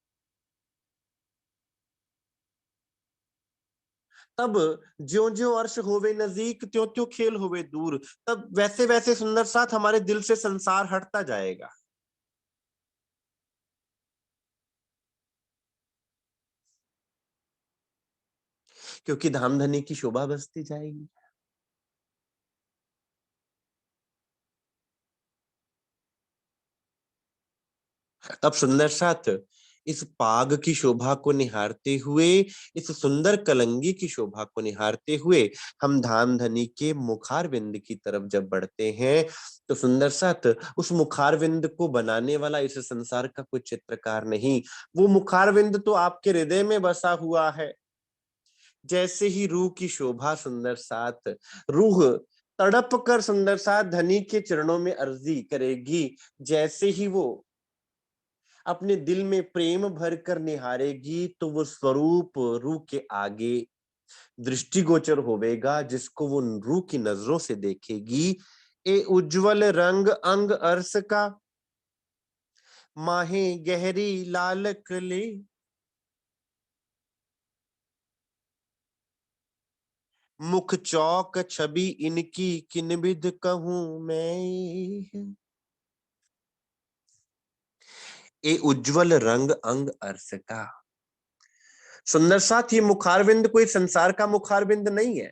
तब ज्यो ज्यो अर्श होवे नजीक, त्यों त्यों खेल होवे दूर। तब वैसे वैसे सुंदर साथ हमारे दिल से संसार हटता जाएगा, क्योंकि धामधनी की शोभा बसती जाएगी। तब सुंदर साथ इस पाग की शोभा को निहारते हुए, इस सुंदर कलंगी की शोभा को निहारते हुए हम धामधनी के मुखारविंद की तरफ जब बढ़ते हैं, तो सुंदर साथ उस मुखारविंद को बनाने वाला इस संसार का कोई चित्रकार नहीं, वो मुखारविंद तो आपके हृदय में बसा हुआ है। जैसे ही रूह की शोभा सुंदर साथ, रूह तड़प कर सुंदर साथ धनी के चरणों में अर्जी करेगी, जैसे ही वो अपने दिल में प्रेम भर कर निहारेगी, तो वो स्वरूप रूह के आगे दृष्टिगोचर होवेगा, जिसको वो रूह की नजरों से देखेगी। ए उज्जवल रंग अंग अर्स का, माहे गहरी लाल कले, मुख चौक छवि इनकी किन बिध कहूं मैं। ए उज्जवल रंग अंग अर्स का, सुंदर साथ ये मुखारविंद कोई संसार का मुखारविंद नहीं है,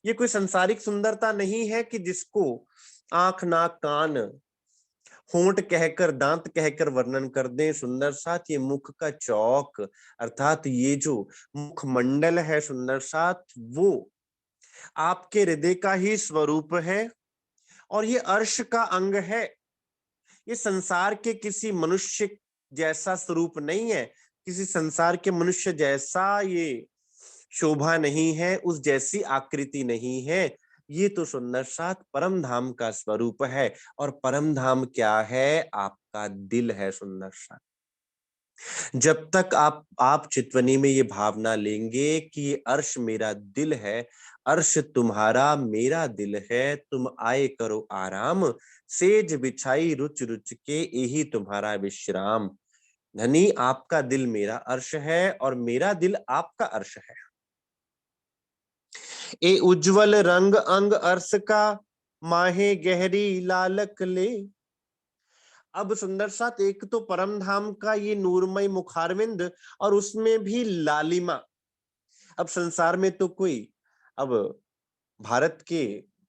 ये कोई संसारिक सुंदरता नहीं है कि जिसको आंख नाक कान होंठ कहकर दांत कहकर वर्णन कर दें। सुंदर साथ ये मुख का चौक, अर्थात ये जो मुखमंडल है सुंदर साथ, वो आपके हृदय का ही स्वरूप है, और ये अर्श का अंग है। ये संसार के किसी मनुष्य जैसा स्वरूप नहीं है, किसी संसार के मनुष्य जैसा ये शोभा नहीं है, उस जैसी आकृति नहीं है। ये तो सुंदर साथ परम धाम का स्वरूप है, और परम धाम क्या है? आपका दिल है सुंदर साथ। जब तक आप चितवनी में ये भावना लेंगे कि ये अर्श मेरा दिल है, अर्श तुम्हारा मेरा दिल है, तुम आए करो आराम, सेज बिछाई रुच रुच के यही तुम्हारा विश्राम। धनी, आपका दिल मेरा अर्श है और मेरा दिल आपका अर्श है। ए उज्जवल रंग अंग अर्श का, माहे गहरी लालक ले। अब सुंदर साथ एक तो परम धाम का ये नूरमय मुखारविंद, और उसमें भी लालिमा। अब संसार में तो कोई, अब भारत के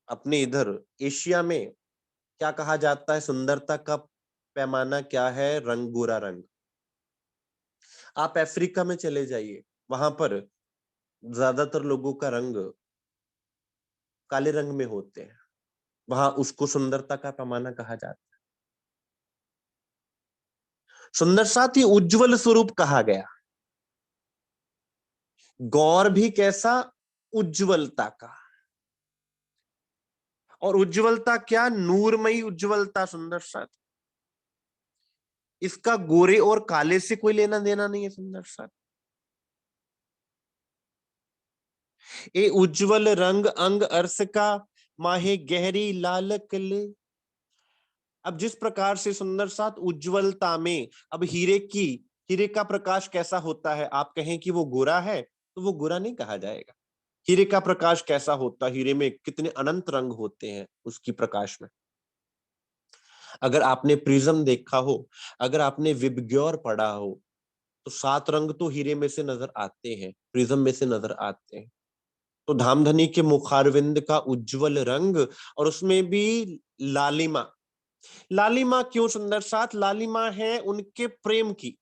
अपने इधर एशिया में क्या कहा जाता है, सुंदरता का पैमाना क्या है? रंग, गोरा रंग। आप अफ्रीका में चले जाइए, वहां पर ज्यादातर लोगों का रंग काले रंग में होते हैं। वहां उसको सुंदरता का पैमाना कहा जाता है। सुंदर साथ ही उज्जवल स्वरूप कहा गया। गौर भी कैसा? उज्जवलता का। और उज्जवलता क्या? नूरमयी उज्जवलता सुंदर साथ। इसका गोरे और काले से कोई लेना देना नहीं है सुंदर साथ। ए उज्जवल रंग अंग अर्स का, माहे गहरी लालक ले। अब जिस प्रकार से सुंदर साथ उज्जवलता में, अब हीरे का प्रकाश कैसा होता है? आप कहें कि वो गोरा है तो वो गोरा नहीं कहा जाएगा। हीरे का प्रकाश कैसा होता है? हीरे में कितने अनंत रंग होते हैं उसकी प्रकाश में। अगर आपने प्रिज्म देखा हो, अगर आपने विबग्योर पढ़ा हो, तो 7 रंग तो हीरे में से नजर आते हैं, प्रिज्म में से नजर आते हैं। तो धामधनी के मुखारविंद का उज्जवल रंग, और उसमें भी लालिमा। लालिमा क्यों सुंदर साथ? लालिमा है उनके प्रेम की।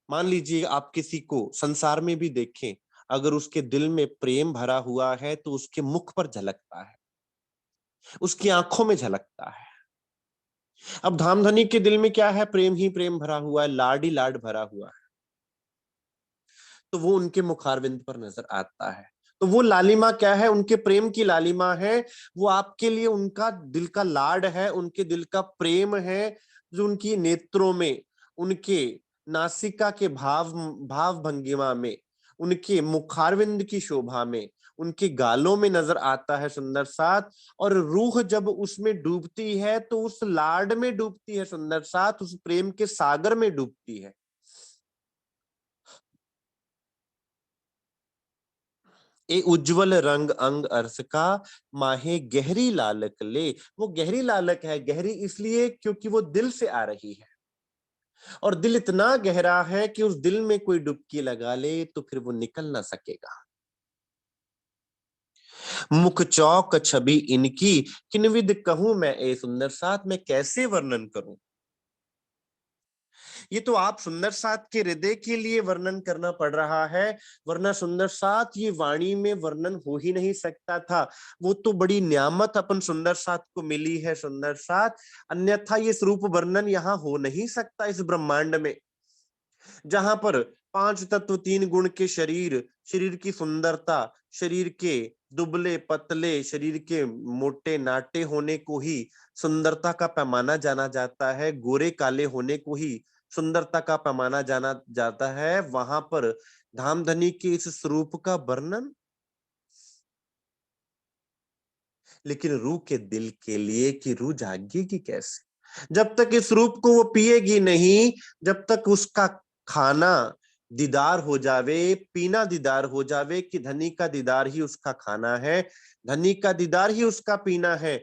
मान लीजिए आप किसी को संसार में भी देखें, अगर उसके दिल में प्रेम भरा हुआ है तो उसके मुख पर झलकता है, उसकी आंखों में झलकता है। अब धामधनी के दिल में क्या है? प्रेम ही प्रेम भरा हुआ है, लाड ही लाड भरा हुआ है, तो वो उनके मुखारविंद पर नजर आता है। तो वो लालिमा क्या है? उनके प्रेम की लालिमा है। वो आपके लिए उनका दिल का लाड है, उनके दिल का प्रेम है, जो उनकी नेत्रों में, उनके नासिका के भाव भाव भंगिमा में, उनके मुखारविंद की शोभा में, उनके गालों में नजर आता है सुंदर साथ। और रूह जब उसमें डूबती है तो उस लाड में डूबती है सुंदर साथ, उस प्रेम के सागर में डूबती है। ए उज्जवल रंग अंग अर्स का, माहे गहरी लालक ले। वो गहरी लालक है, गहरी इसलिए क्योंकि वो दिल से आ रही है, और दिल इतना गहरा है कि उस दिल में कोई डुबकी लगा ले तो फिर वो निकल ना सकेगा। मुख चौक छवि इनकी, किनविद कहूं मैं ए सुंदर साथ, मैं कैसे वर्णन करूं। ये तो आप सुंदर साथ के हृदय के लिए वर्णन करना पड़ रहा है, वरना सुंदर साथ ये वाणी में वर्णन हो ही नहीं सकता था। वो तो बड़ी न्यामत अपन सुंदर साथ को मिली है सुंदर साथ, अन्यथा ये स्वरूप वर्णन यहाँ हो नहीं सकता इस ब्रह्मांड में, जहां पर 5 तत्व 3 गुण के शरीर, शरीर की सुंदरता, शरीर के दुबले पतले, शरीर के मोटे नाटे होने को ही सुंदरता का पैमाना जाना जाता है, गोरे काले होने को ही सुंदरता का पैमाना जाना जाता है। वहां पर धामधनी के इस स्वरूप का वर्णन, लेकिन रूह के दिल के लिए कि रूह जागेगी कैसे? जब तक इस रूप को वो पिएगी नहीं, जब तक उसका खाना दीदार हो जावे, पीना दीदार हो जावे, कि धनी का दीदार ही उसका खाना है, धनी का दीदार ही उसका पीना है।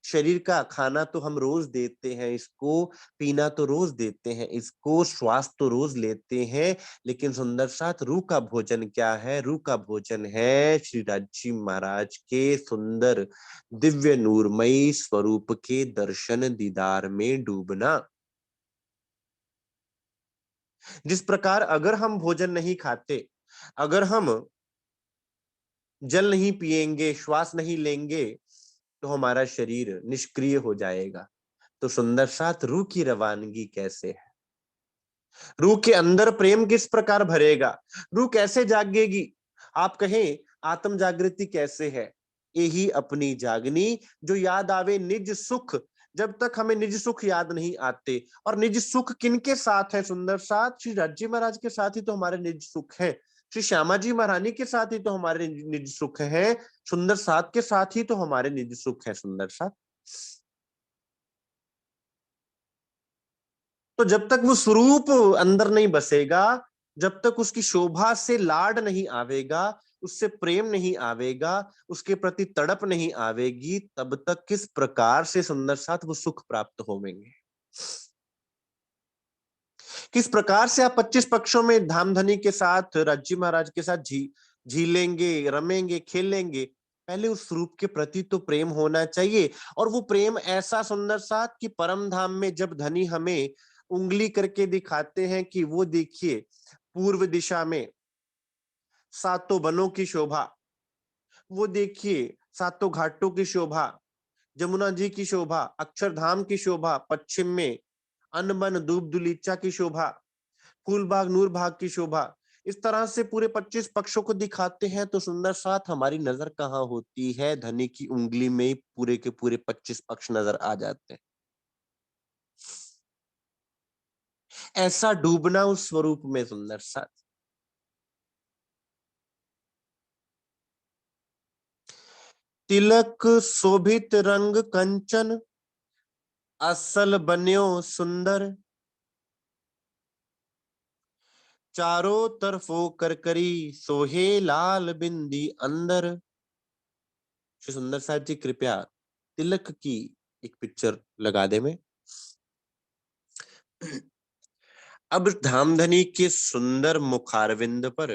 शरीर का खाना तो हम रोज देते हैं इसको, पीना तो रोज देते हैं इसको, श्वास तो रोज लेते हैं, लेकिन सुंदर साथ रूह का भोजन क्या है? रूह का भोजन है श्री राजी महाराज के सुंदर दिव्य नूरमयी स्वरूप के दर्शन दीदार में डूबना। जिस प्रकार अगर हम भोजन नहीं खाते, अगर हम जल नहीं पिएंगे, श्वास नहीं लेंगे, तो हमारा शरीर निष्क्रिय हो जाएगा। तो सुंदर साथ रूह की रवानगी कैसे है? रूह के अंदर प्रेम किस प्रकार भरेगा? रूह कैसे जागेगी? आप कहें आत्म जागृति कैसे है? यही अपनी जागनी, जो याद आवे निज सुख। जब तक हमें निज सुख याद नहीं आते, और निज सुख किनके साथ है सुंदर साथ? श्री राज्य महाराज के साथ ही तो हमारे निज सुख है, श्री श्यामा जी महारानी के साथ ही तो हमारे निज सुख है, सुंदर साथ के साथ ही तो हमारे निज सुख है सुंदर साथ। तो जब तक वो स्वरूप अंदर नहीं बसेगा, जब तक उसकी शोभा से लाड नहीं आवेगा, उससे प्रेम नहीं आवेगा, उसके प्रति तड़प नहीं आवेगी, तब तक किस प्रकार से सुंदर साथ वो सुख प्राप्त होवेंगे? किस प्रकार से आप 25 पक्षों में धामधनी के साथ, राज्य महाराज के साथ झीलेंगे, रमेंगे, खेलेंगे? पहले उस स्वरूप के प्रति तो प्रेम होना चाहिए, और वो प्रेम ऐसा सुंदर साथ कि परम धाम में जब धनी हमें उंगली करके दिखाते हैं कि वो देखिए पूर्व दिशा में 7 वनों की शोभा, वो देखिए सातों घाटों की शोभा, जमुना जी की शोभा, अक्षरधाम की शोभा, पश्चिम में अनबन दूब दुलीचा की शोभा, फूलबाग नूरबाग की शोभा। इस तरह से पूरे 25 पक्षों को दिखाते हैं। तो सुंदर साथ हमारी नजर कहाँ होती है, धनी की उंगली में ही पूरे के पूरे 25 पक्ष नजर आ जाते हैं। ऐसा डूबना उस स्वरूप में सुंदर साथ। तिलक शोभित रंग कंचन, असल बन्यो सुंदर, चारों तरफों करकरी, सोहे लाल बिंदी अंदर। श्री सुंदर साथ जी कृपया तिलक की एक पिक्चर लगा दे में। अब धामधनी के सुंदर मुखारविंद पर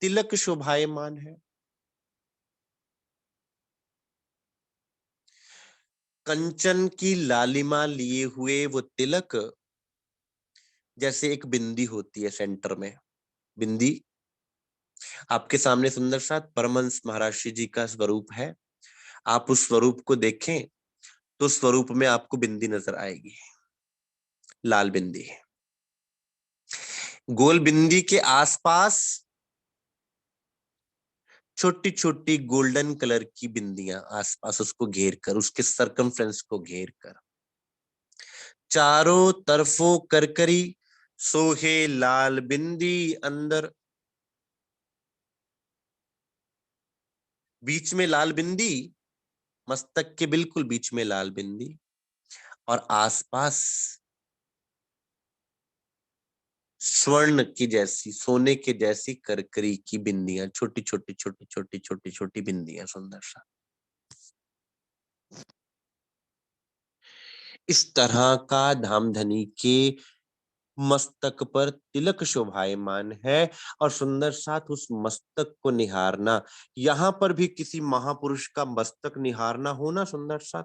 तिलक शोभायमान है। कंचन की लालिमा लिए हुए वो तिलक, जैसे एक बिंदी होती है सेंटर में, बिंदी आपके सामने सुंदर साथ परमहंस महर्षि जी का स्वरूप है। आप उस स्वरूप को देखें तो स्वरूप में आपको बिंदी नजर आएगी, लाल बिंदी। गोल बिंदी के आसपास छोटी छोटी गोल्डन कलर की बिंदियां आसपास उसको घेर कर, उसके सरकमफ्रेंस को घेर कर, चारों तरफों करकरी, सोहे लाल बिंदी अंदर। बीच में लाल बिंदी, मस्तक के बिल्कुल बीच में लाल बिंदी, और आसपास स्वर्ण की जैसी, सोने के जैसी करकरी की बिंदियां, छोटी छोटी छोटी छोटी छोटी छोटी बिंदियां सुंदर सा। इस तरह का धामधनी के मस्तक पर तिलक शोभायमान है। और सुंदर साथ उस मस्तक को निहारना, यहां पर भी किसी महापुरुष का मस्तक निहारना हो ना सुंदर साथ,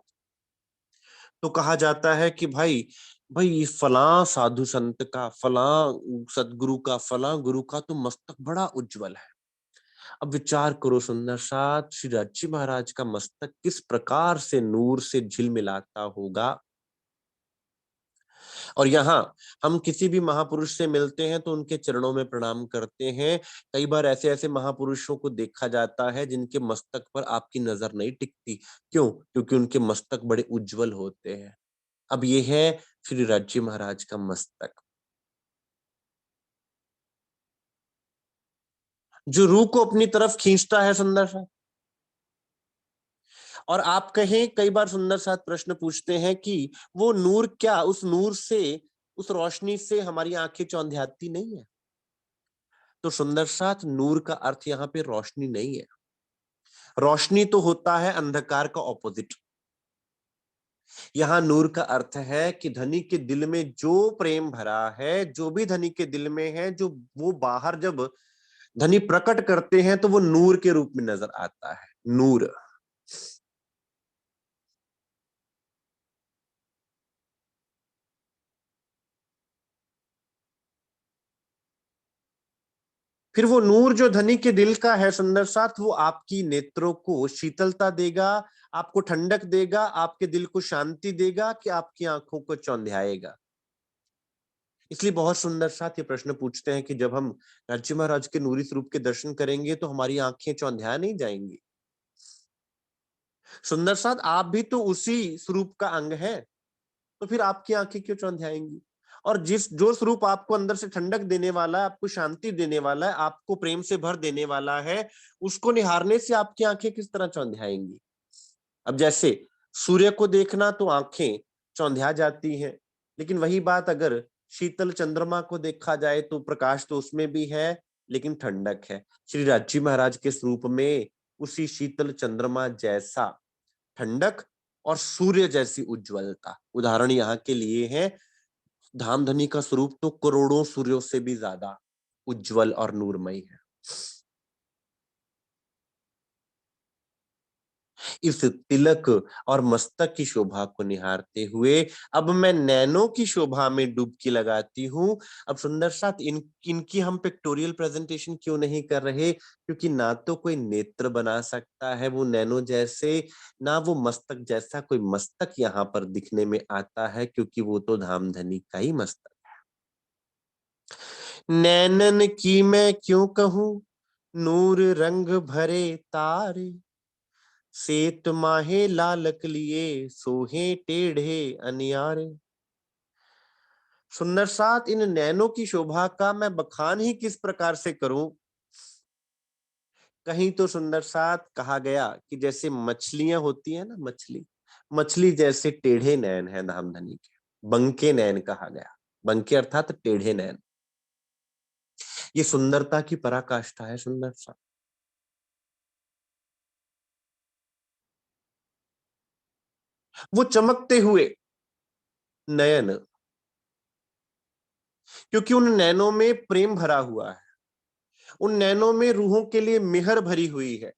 तो कहा जाता है कि भाई भाई फलां साधु संत का, फलां सदगुरु का, फलां गुरु का तो मस्तक बड़ा उज्जवल है। अब विचार करो सुंदर साथ, श्री राजी महाराज का मस्तक किस प्रकार से नूर से झिलमिलाता होगा। और यहाँ हम किसी भी महापुरुष से मिलते हैं तो उनके चरणों में प्रणाम करते हैं। कई बार ऐसे ऐसे महापुरुषों को देखा जाता है जिनके मस्तक पर आपकी नजर नहीं टिकती। क्यों? क्योंकि उनके मस्तक बड़े उज्जवल होते हैं। अब ये है श्री राजी महाराज का मस्तक, जो रूह को अपनी तरफ खींचता है सुंदर सा। और आप कहें, कई बार सुंदर साथ प्रश्न पूछते हैं कि वो नूर, क्या उस नूर से, उस रोशनी से हमारी आंखें चौंधियाती नहीं है? तो सुंदर साथ नूर का अर्थ यहाँ पे रोशनी नहीं है। रोशनी तो होता है अंधकार का ऑपोजिट। यहाँ नूर का अर्थ है कि धनी के दिल में जो प्रेम भरा है, जो भी धनी के दिल में है, जो वो बाहर जब धनी प्रकट करते हैं तो वो नूर के रूप में नजर आता है। नूर। फिर वो नूर जो धनी के दिल का है सुंदर साथ, वो आपकी नेत्रों को शीतलता देगा, आपको ठंडक देगा, आपके दिल को शांति देगा, कि आपकी आंखों को चौंधियाएगा। इसलिए बहुत सुंदर साथ ये प्रश्न पूछते हैं कि जब हम राज्य महाराज के नूरी स्वरूप के दर्शन करेंगे तो हमारी आंखें चौंधिया नहीं जाएंगी? सुंदर साथ आप भी तो उसी स्वरूप का अंग है, तो फिर आपकी आंखें क्यों चौंधियाएंगी? और जिस जो स्वरूप आपको अंदर से ठंडक देने वाला है, आपको शांति देने वाला है, आपको प्रेम से भर देने वाला है, उसको निहारने से आपकी आंखें किस तरह चौंधियाएंगी? अब जैसे सूर्य को देखना तो आंखें चौंधिया जाती हैं, लेकिन वही बात अगर शीतल चंद्रमा को देखा जाए तो प्रकाश तो उसमें भी है, लेकिन ठंडक है। श्री राजी महाराज के स्वरूप में उसी शीतल चंद्रमा जैसा ठंडक और सूर्य जैसी उज्ज्वलता। उदाहरण यहाँ के लिए है, धामधनी का स्वरूप तो करोड़ों सूर्यों से भी ज्यादा उज्जवल और नूरमयी है। इस तिलक और मस्तक की शोभा को निहारते हुए अब मैं नैनों की शोभा में डुबकी लगाती हूँ। अब सुंदर साथ इनकी हम पिक्टोरियल प्रेजेंटेशन क्यों नहीं कर रहे, क्योंकि ना तो कोई नेत्र बना सकता है वो नैनो जैसे, ना वो मस्तक जैसा कोई मस्तक यहाँ पर दिखने में आता है, क्योंकि वो तो धामधनी का ही मस्तक। नैनन की मैं क्यों कहूं नूर रंग भरे तारे, सेत माहे लालक लिए सोहे टेढ़े अनियारे। सुंदर साथ इन नैनों की शोभा का मैं बखान ही किस प्रकार से करूं। कहीं तो सुंदर साथ कहा गया कि जैसे मछलियां होती है ना, मछली मछली जैसे टेढ़े नैन है धामधनी के, बंके नैन कहा गया। बंके अर्थात टेढ़े नैन। ये सुंदरता की पराकाष्ठा है सुंदर सा। वो चमकते हुए नयन, क्योंकि उन नैनों में प्रेम भरा हुआ है, उन नैनों में रूहों के लिए मेहर भरी हुई है,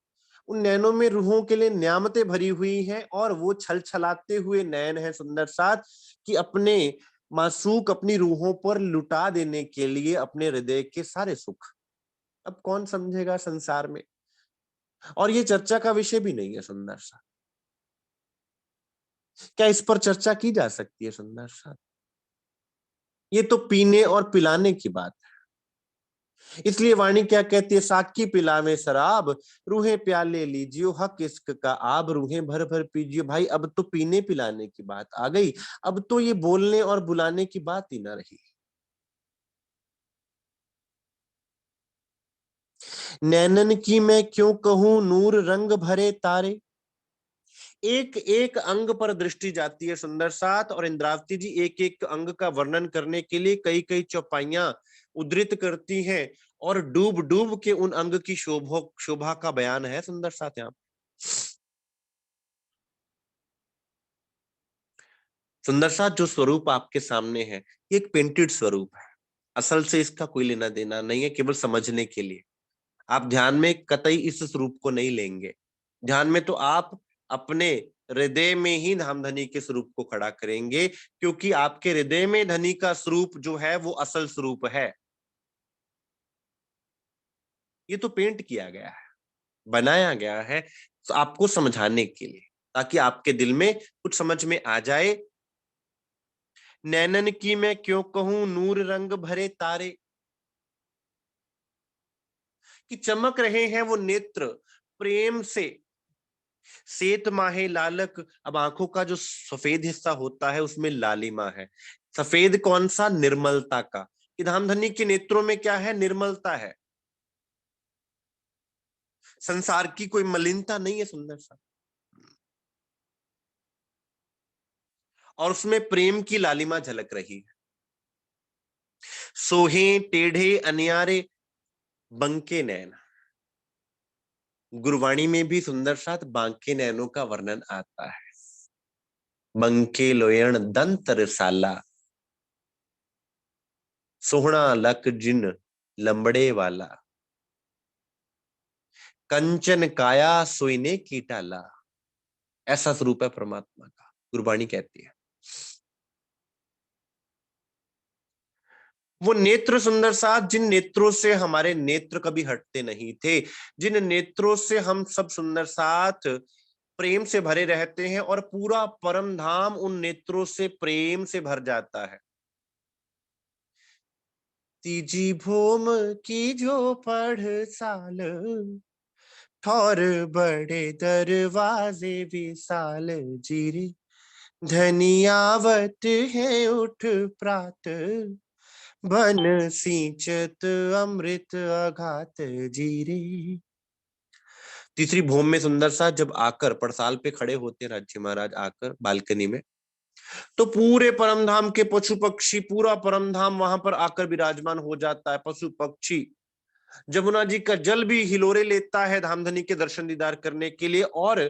उन नैनों में रूहों के लिए न्यामतें भरी हुई हैं, और वो छल छलाते हुए नैन है सुंदर साथ कि अपने मासूक अपनी रूहों पर लुटा देने के लिए अपने हृदय के सारे सुख। अब कौन समझेगा संसार में, और ये चर्चा का विषय भी नहीं है सुंदर सा। क्या इस पर चर्चा की जा सकती है सुंदर सा? ये तो पीने और पिलाने की बात है। इसलिए वाणी क्या कहती है, साकी पिलावे शराब, रूहे प्याले लीजियो हक इश्क का आब, रूहे भर भर पीजियो। भाई अब तो पीने पिलाने की बात आ गई, अब तो ये बोलने और बुलाने की बात ही ना रही। नैनन की मैं क्यों कहूं नूर रंग भरे तारे। एक एक अंग पर दृष्टि जाती है सुंदर साथ, और इंद्रावती जी एक एक अंग का वर्णन करने के लिए कई कई चौपाइयां उद्धृत करती हैं, और डूब डूब के उन अंग की शोभा का बयान है सुंदर साथ यहाँ। सुंदर साथ जो स्वरूप आपके सामने है, ये एक पेंटेड स्वरूप है। असल से इसका कोई लेना देना नहीं है, केवल समझने के लिए। आप ध्यान में कतई इस स्वरूप को नहीं लेंगे। ध्यान में तो आप अपने हृदय में ही धामधनी के स्वरूप को खड़ा करेंगे, क्योंकि आपके हृदय में धनी का स्वरूप जो है वो असल स्वरूप है। ये तो पेंट किया गया है, बनाया गया है तो आपको समझाने के लिए, ताकि आपके दिल में कुछ समझ में आ जाए। नैनन की मैं क्यों कहूं नूर रंग भरे तारे, कि चमक रहे हैं वो नेत्र प्रेम से। सेत माहे लालक, अब आंखों का जो सफेद हिस्सा होता है उसमें लालिमा है। सफेद कौन सा, निर्मलता का। कि धामधनी के नेत्रों में क्या है, निर्मलता है, संसार की कोई मलिनता नहीं है सुंदर सा, और उसमें प्रेम की लालिमा झलक रही है। सोहे टेढ़े अनियारे बंके नैन, गुरवाणी में भी सुंदर साथ बांके नैनों का वर्णन आता है। बंके लोयण दंत रसाला, सोहना लक जिन लंबड़े वाला, कंचन काया सोइने की टाला। ऐसा स्वरूप है परमात्मा का, गुरबाणी कहती है। वो नेत्र सुंदर साथ, जिन नेत्रों से हमारे नेत्र कभी हटते नहीं थे, जिन नेत्रों से हम सब सुंदर साथ प्रेम से भरे रहते हैं, और पूरा परम धाम उन नेत्रों से प्रेम से भर जाता है। तीजी भोम की जो पढ़ साल, ठौर बड़े दरवाजे विशाल जीरे, धनियावत है उठ प्रात, बन सिंचत अमृत अघात जीरे। तीसरी भूम में सुंदर सा जब आकर पड़साल पे खड़े होते हैं राज्य महाराज आकर बालकनी में, तो पूरे परमधाम के पशु पक्षी, पूरा परमधाम वहां पर आकर विराजमान हो जाता है। पशु पक्षी जमुना जी का जल भी हिलोरे लेता है धामधनी के दर्शन दीदार करने के लिए, और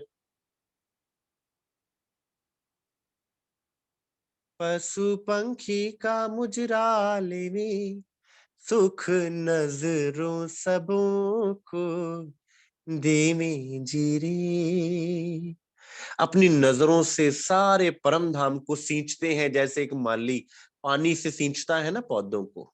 पशु पंखी का मुजराले में सुख नजरों सबों को, धीमी जीरे। अपनी नजरों से सारे परम धाम को सींचते हैं, जैसे एक माली पानी से सींचता है ना पौधों को।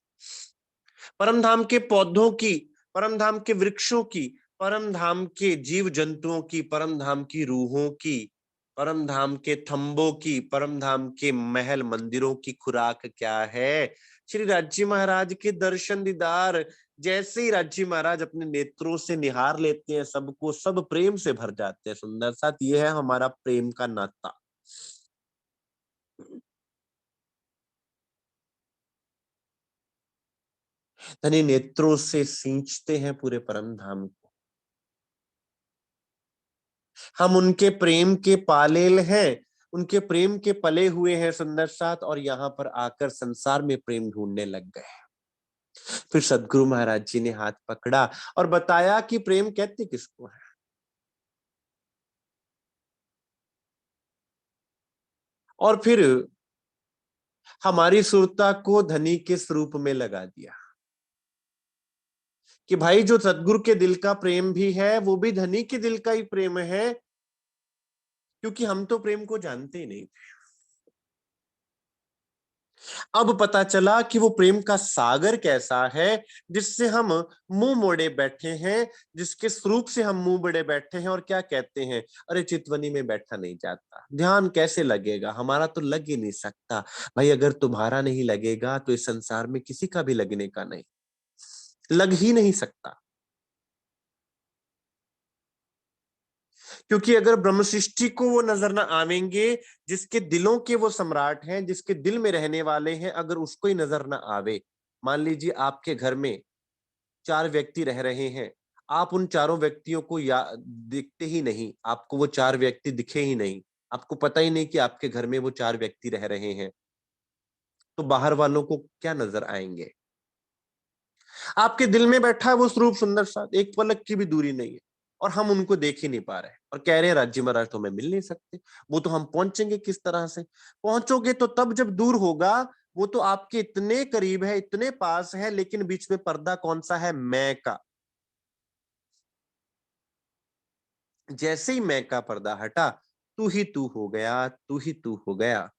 परम धाम के पौधों की, परम धाम के वृक्षों की, परम धाम के जीव जंतुओं की, परम धाम की रूहों की, परम धाम के थंबों की, परम धाम के महल मंदिरों की खुराक क्या है? श्री राज्य महाराज के दर्शन दीदार। जैसे ही राज्य महाराज अपने नेत्रों से निहार लेते हैं सबको, सब प्रेम से भर जाते हैं। सुंदर साथ ये है हमारा प्रेम का नाता। धनी नेत्रों से सींचते हैं पूरे परम धाम को। हम उनके प्रेम के पालेल हैं, उनके प्रेम के पले हुए हैं सुंदर साथ, और यहाँ पर आकर संसार में प्रेम ढूंढने लग गए। फिर सदगुरु महाराज जी ने हाथ पकड़ा और बताया कि प्रेम कहते किसको है। और फिर हमारी सुरता को धनी के स्वरूप में लगा दिया कि भाई जो सदगुरु के दिल का प्रेम भी है वो भी धनी के दिल का ही प्रेम है, क्योंकि हम तो प्रेम को जानते ही नहीं। अब पता चला कि वो प्रेम का सागर कैसा है, जिससे हम मुंह मोड़े बैठे हैं, जिसके स्वरूप से हम मुंह बड़े बैठे हैं। और क्या कहते हैं, अरे चितवनी में बैठा नहीं जाता, ध्यान कैसे लगेगा, हमारा तो लग ही नहीं सकता। भाई अगर तुम्हारा नहीं लगेगा तो इस संसार में किसी का भी लगने का नहीं, लग ही नहीं सकता। क्योंकि अगर ब्रह्म सृष्टि को वो नजर ना आवेंगे, जिसके दिलों के वो सम्राट हैं, जिसके दिल में रहने वाले हैं, अगर उसको ही नजर ना आवे। मान लीजिए आपके घर में 4 व्यक्ति रह रहे हैं, आप उन चारों व्यक्तियों को या दिखते ही नहीं, आपको वो 4 व्यक्ति दिखे ही नहीं, आपको पता ही नहीं कि आपके घर में वो 4 व्यक्ति रह रहे हैं, तो बाहर वालों को क्या नजर आएंगे? आपके दिल में बैठा है वो स्वरूप सुंदर सा, एक पलक की भी दूरी नहीं है, और हम उनको देख ही नहीं पा रहे और कह रहे हैं राज्य महाराज तो हमें मिल नहीं सकते। वो तो हम पहुंचेंगे किस तरह से? पहुंचोगे तो तब जब दूर होगा। वो तो आपके इतने करीब है, इतने पास है, लेकिन बीच में पर्दा कौन सा है? मैं का। जैसे ही मैं का पर्दा हटा, तू ही तू हो गया, तू ही तू हो गया।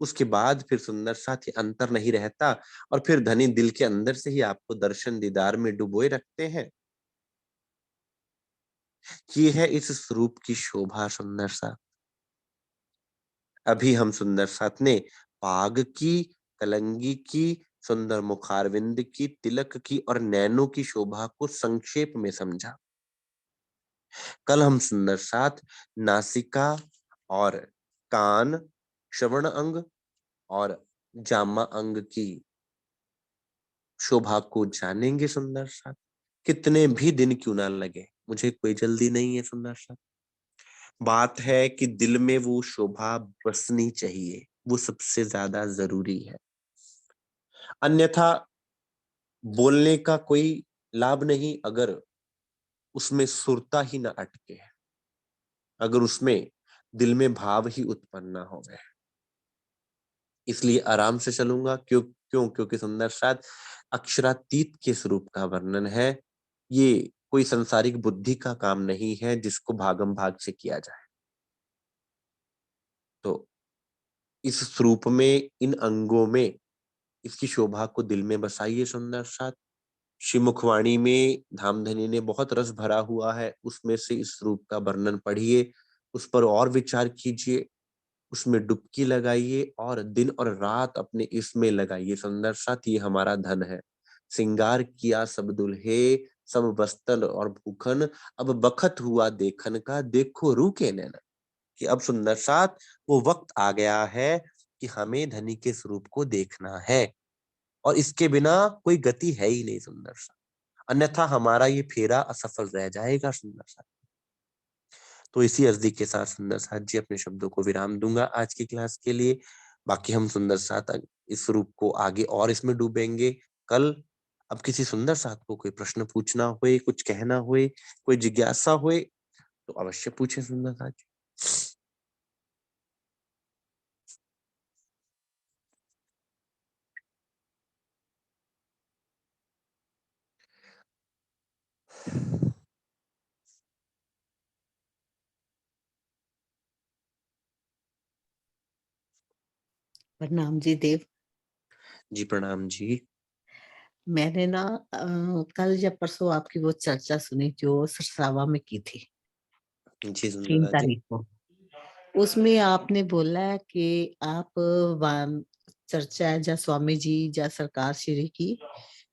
उसके बाद फिर सुंदर साथ ही अंतर नहीं रहता, और फिर धनी दिल के अंदर से ही आपको दर्शन दीदार में डुबोए रखते हैं। ये है इस स्वरूप की शोभा सुंदर सा। अभी हम सुंदर साथ ने पाग की, कलंगी की, सुंदर मुखारविंद की, तिलक की और नैनों की शोभा को संक्षेप में समझा। कल हम सुंदर साथ नासिका और कान, श्रवण अंग और जामा अंग की शोभा को जानेंगे सुंदर साथ। कितने भी दिन क्यों ना लगे, मुझे कोई जल्दी नहीं है सुंदर साथ। बात है कि दिल में वो शोभा बसनी चाहिए, वो सबसे ज्यादा जरूरी है। अन्यथा बोलने का कोई लाभ नहीं, अगर उसमें सुरता ही ना अटके, अगर उसमें दिल में भाव ही उत्पन्न ना हो गए। इसलिए आराम से चलूंगा। क्योंकि सुंदर साथ अक्षरातीत के स्वरूप का वर्णन है। ये कोई संसारिक बुद्धि का काम नहीं है जिसको भागम भाग से किया जाए। तो इस स्वरूप में, इन अंगों में इसकी शोभा को दिल में बसाइए सुंदर साथ। श्री मुखवाणी में धामधनी ने बहुत रस भरा हुआ है, उसमें से इस रूप का वर्णन पढ़िए, उस पर और विचार कीजिए, उसमें डुबकी लगाइए और दिन और रात अपने इसमें लगाइए सुंदर साथ। ये हमारा धन है। सिंगार किया सब दुल्हे, सब बस्तल और भूखन, अब बखत हुआ देखन का, देखो रूके नैना। कि अब सुंदर साथ वो वक्त आ गया है कि हमें धनी के स्वरूप को देखना है, और इसके बिना कोई गति है ही नहीं सुंदर सा। अन्यथा हमारा ये फेरा असफल रह जाएगा सुंदर सा। तो इसी अर्जी के साथ सुंदर साथ जी अपने शब्दों को विराम दूंगा आज की क्लास के लिए। बाकी हम सुंदर साथ इस रूप को आगे और इसमें डूबेंगे कल। अब किसी सुंदर साथ को कोई प्रश्न पूछना हुए, कुछ कहना हुए, कोई जिज्ञासा हुए, तो अवश्य पूछे सुंदर साथ जी। प्रणाम जी देव। जी प्रणाम जी। मैंने ना कल या परसों आपकी वो चर्चा सुनी जो सरसावा में की थी जी 3 सुंदरता जी। तारीख को। उसमें आपने बोला कि आप चर्चा या स्वामी जी या सरकार श्री की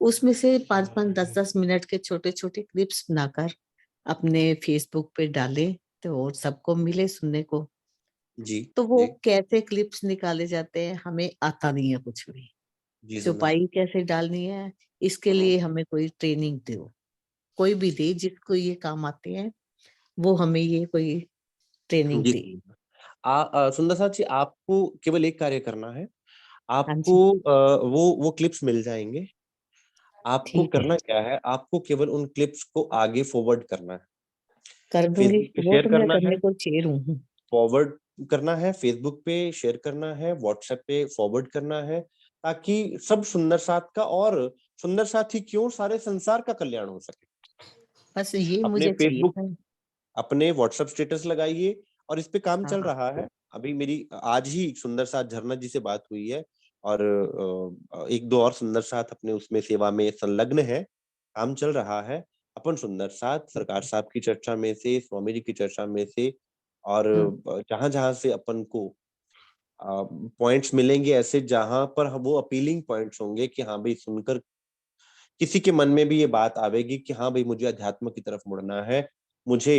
उसमें से 5-5 10-10 मिनट के छोटे छोटे क्लिप्स बनाकर अपने फेसबुक पे डालें तो और सबको मिले सुनने को। जी तो वो जी। कैसे क्लिप्स निकाले जाते हैं हमें आता नहीं है कुछ भी। जी सुंदरता। छुपाई कैसे डालनी है इसके हम्म, लिए हमें कोई ट्रेनिंग दो, कोई भी दे जिसको ये काम आते हैं वो हमें ये कोई ट्रेनिंग जी दे। सुंदरता जी, आपको केवल एक कार्य करना है। हाँ आपको जी, वो क्लिप्स मिल जाएंगे। आपको ठीक है, करना क्या है, आपको केवल उन क्लिप्स को आगे फॉरवर्ड करना है। कर दूंगी। फेसबुक पे वो शेयर तो मैं करना करने है, को शेर हूँ। फॉरवर्ड करना है, फेसबुक पे शेयर करना है, व्हाट्सएप पे फॉरवर्ड करना है, ताकि सब सुंदर साथ का और सुंदर साथ ही क्यों सारे संसार का कल्याण हो सके। बस ये अपने मुझे चाहिए फेसबुक, था। अपने व्हाट्सएप स्टेटस लगाइए। और इस पे काम चल हाँ, रहा है। अभी मेरी आज ही सुंदर साथ झरना जी से बात हुई है, और एक दो और सुंदर साथ अपने उसमें सेवा में संलग्न है। काम चल रहा है। अपन सुंदर साथ सरकार साहब की चर्चा में से, स्वामी जी की चर्चा में से, और हम्म, जहां जहां से अपन को पॉइंट्स मिलेंगे ऐसे, जहां पर वो अपीलिंग पॉइंट्स होंगे कि हाँ भाई सुनकर किसी के मन में भी ये बात आवेगी कि हाँ भाई मुझे अध्यात्म की तरफ मुड़ना है, मुझे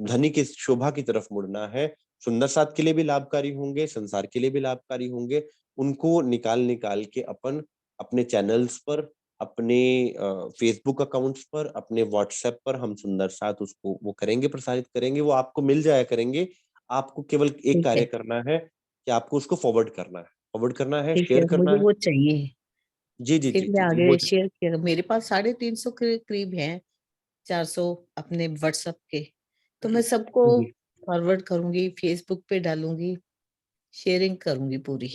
धनी की शोभा की तरफ मुड़ना है। सुंदर साथ के लिए भी लाभकारी होंगे, संसार के लिए भी लाभकारी होंगे। उनको निकाल निकाल के अपन अपने चैनल्स पर, अपने फेसबुक अकाउंट्स पर, अपने व्हाट्सएप पर हम सुंदर साथ उसको वो करेंगे, प्रसारित करेंगे। वो आपको मिल जाया करेंगे। आपको केवल एक ठीक कार्य है, करना है कि आपको उसको फॉरवर्ड करना है, फॉरवर्ड करना है, ठीक शेयर है, करना मुझे है। वो चाहिए। जी जी फिर जी मैं जी जी, हो आगे जाए। शेयर किया। मेरे पास 350 के करीब हैं, 400 अपने व्हाट्सएप के। तो मैं सबको जी फॉरवर्ड करूंगी, फेसबुक पे डालूंगी, शेयरिंग करूंगी पूरी।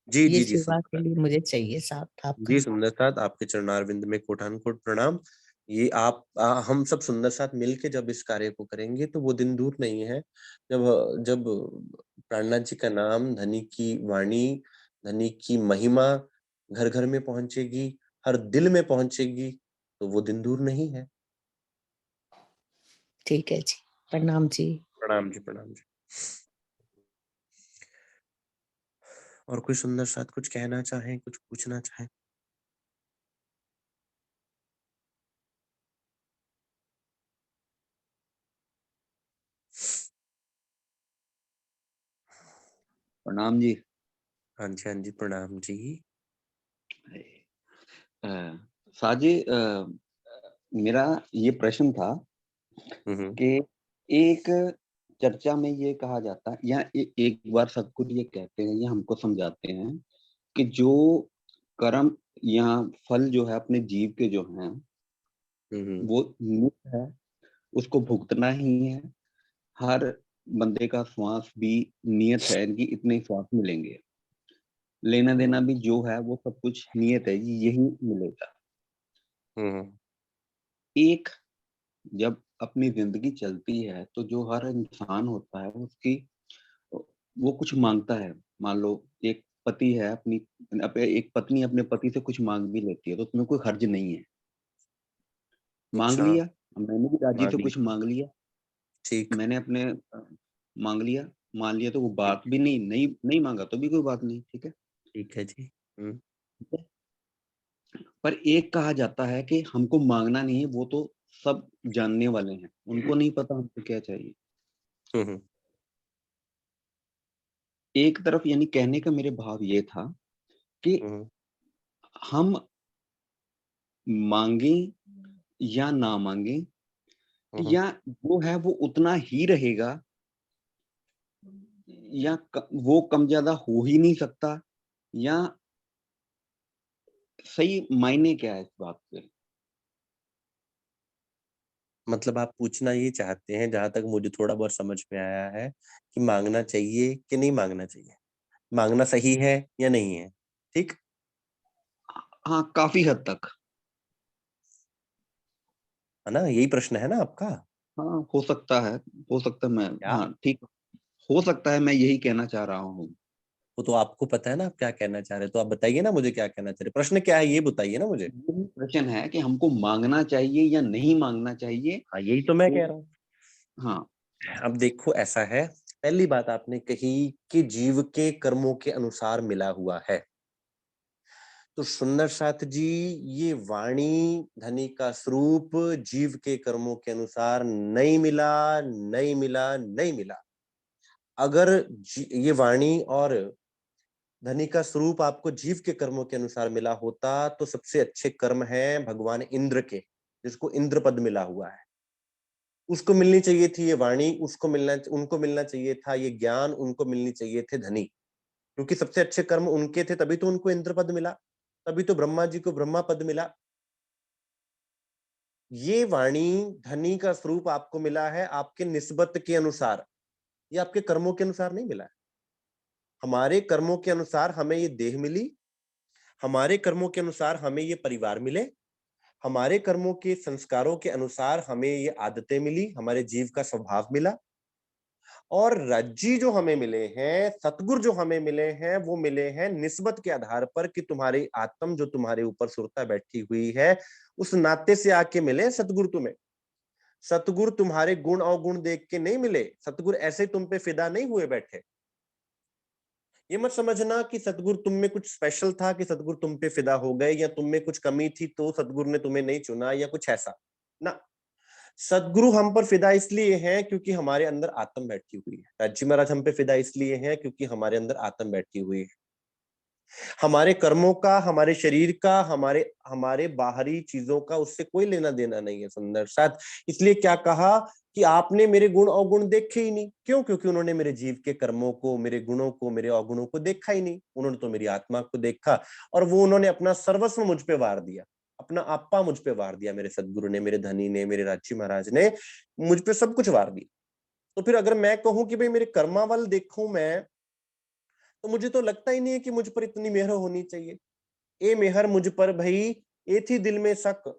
जी ये जी जी सेवा के सुंदर। लिए मुझे चाहिए साथ आपका। जी सुंदर साथ, आपके चरणारविंद में कोटान कोट प्रणाम। ये आप हम सब सुंदर साथ मिलके जब इस कार्य को करेंगे तो वो दिन दूर नहीं है जब जब प्राणनाथ जी का नाम, धनी की वाणी, धनी की महिमा घर घर में पहुंचेगी, हर दिल में पहुंचेगी। तो वो दिन दूर नहीं है। ठीक है जी, प्रणाम जी। प्रणाम जी, प्रणाम जी। और कोई सुंदर साथ कुछ कहना चाहे, कुछ पूछना चाहे? प्रणाम जी। हाँ जी, हाँ जी, प्रणाम जी। अ, साजी, मेरा ये प्रश्न था हम्म कि एक चर्चा में ये कहा जाता है या एक बार सदगुरु ये कहते हैं या हमको समझाते हैं कि जो कर्म या फल जो है अपने जीव के जो हैं हम्म वो नित्य है, उसको भुगतना ही है। हर बंदे का श्वास भी नियत है कि इतने श्वास मिलेंगे। लेना देना भी जो है वो सब कुछ नियत है, यही मिलेगा। हम्म एक जब अपनी जिंदगी चलती है तो जो हर इंसान होता है उसकी वो कुछ मांगता है। मान लो एक पति है, एक पत्नी अपने पति से कुछ मांग भी लेती है तो उसमें कोई हर्ज नहीं है। मांग अच्छा। लिया, मैंने भी राजी से मान ली। कुछ मांग लिया। ठीक। मैंने अपने मांग लिया, मान लिया तो वो बात भी नहीं नहीं नहीं मांगा तो भी कोई बात नहीं, ठीक है। ठीक है जी। ठीक है? पर एक कहा जाता है कि हमको मांगना नहीं है, वो तो सब जानने वाले हैं, उनको नहीं पता हमको क्या चाहिए। हम्म एक तरफ यानी कहने का मेरे भाव ये था कि हम्म हम मांगे या ना मांगे हम्म या वो है वो उतना ही रहेगा या वो कम ज्यादा हो ही नहीं सकता, या सही मायने क्या है इस बात के। मतलब आप पूछना ये चाहते हैं, जहां तक मुझे थोड़ा बहुत समझ में आया है, कि मांगना चाहिए कि नहीं मांगना चाहिए, मांगना सही है या नहीं है। ठीक हाँ, काफी हद तक। है ना, यही प्रश्न है ना आपका? हाँ, हो सकता है, हो सकता है मैं, क्या? हाँ ठीक, हो सकता है मैं यही कहना चाह रहा हूँ। वो तो आपको पता है ना आप क्या कहना चाह रहे हैं, तो आप बताइए ना मुझे क्या कहना चाह रहे हैं, प्रश्न क्या है ये बताइए ना मुझे। यही प्रश्न है कि हमको मांगना चाहिए या नहीं मांगना चाहिए। हाँ यही तो मैं कह रहा हूँ। हाँ, अब देखो ऐसा है, पहली बात आपने कही कि जीव के कर्मों के अनुसार मिला हुआ है, तो सुंदर साथ जी ये वाणी धनी का स्वरूप जीव के कर्मों के अनुसार नहीं मिला, नहीं मिला, नहीं मिला। अगर ये वाणी और धनी का स्वरूप आपको जीव के कर्मों के अनुसार मिला होता तो सबसे अच्छे कर्म है भगवान इंद्र के, जिसको इंद्र पद मिला हुआ है, उसको मिलनी चाहिए थी ये वाणी, उनको मिलना चाहिए था ये ज्ञान, उनको मिलनी चाहिए थे धनी, क्योंकि सबसे अच्छे कर्म उनके थे, तभी तो उनको इंद्र पद मिला, तभी तो ब्रह्मा जी को ब्रह्मा पद मिला। ये वाणी धनी का स्वरूप आपको मिला है आपके निस्बत के अनुसार, ये आपके कर्मों के अनुसार नहीं मिला है। हमारे कर्मों के अनुसार हमें ये देह मिली, हमारे कर्मों के अनुसार हमें ये परिवार मिले, हमारे कर्मों के संस्कारों के अनुसार हमें ये आदतें मिली, हमारे जीव का स्वभाव मिला। और राज्य जो हमें मिले हैं, सतगुरु जो हमें मिले हैं, वो मिले हैं निस्बत के आधार पर कि तुम्हारी आत्म जो तुम्हारे ऊपर सुरता बैठी हुई है, उस नाते से आके मिले सतगुरु तुम्हें। सतगुरु तुम्हारे गुण अवगुण देख के नहीं मिले, सतगुरु ऐसे तुम पे फिदा नहीं हुए बैठे। ये मत समझना कि सतगुरु तुम में कुछ स्पेशल था, कि सतगुरु तुम पे फिदा हो गए, या तुम में कुछ कमी थी तो सतगुरु ने तुम्हें नहीं चुना, या कुछ ऐसा ना। सदगुरु हम पर फिदा इसलिए हैं क्योंकि हमारे अंदर आत्म बैठी हुई है। राज्य महाराज हम पे फिदा इसलिए हैं क्योंकि हमारे अंदर आत्म बैठी हुई है। हमारे कर्मों का, हमारे शरीर का, हमारे हमारे बाहरी चीजों का उससे कोई लेना देना नहीं है सुंदर साथ। इसलिए क्या कहा कि आपने मेरे गुण अवगुण देखे ही नहीं, क्यों? क्योंकि उन्होंने मेरे जीव के कर्मों को, मेरे गुणों को, मेरे अवगुणों को देखा ही नहीं, उन्होंने तो मेरी आत्मा को देखा, और वो उन्होंने अपना सर्वस्व मुझ पे वार दिया, अपना आपा मुझ पे वार दिया। मेरे सदगुरु ने, मेरे धनी ने, मेरे राज्य महाराज ने मुझ पे सब कुछ वार दिया। तो फिर अगर मैं कहूं कि भाई मेरे कर्मावल देखूं मैं, तो मुझे तो लगता ही नहीं है कि मुझ पर इतनी मेहर होनी चाहिए। ए मेहर मुझ पर भई, ए थी दिल में शक,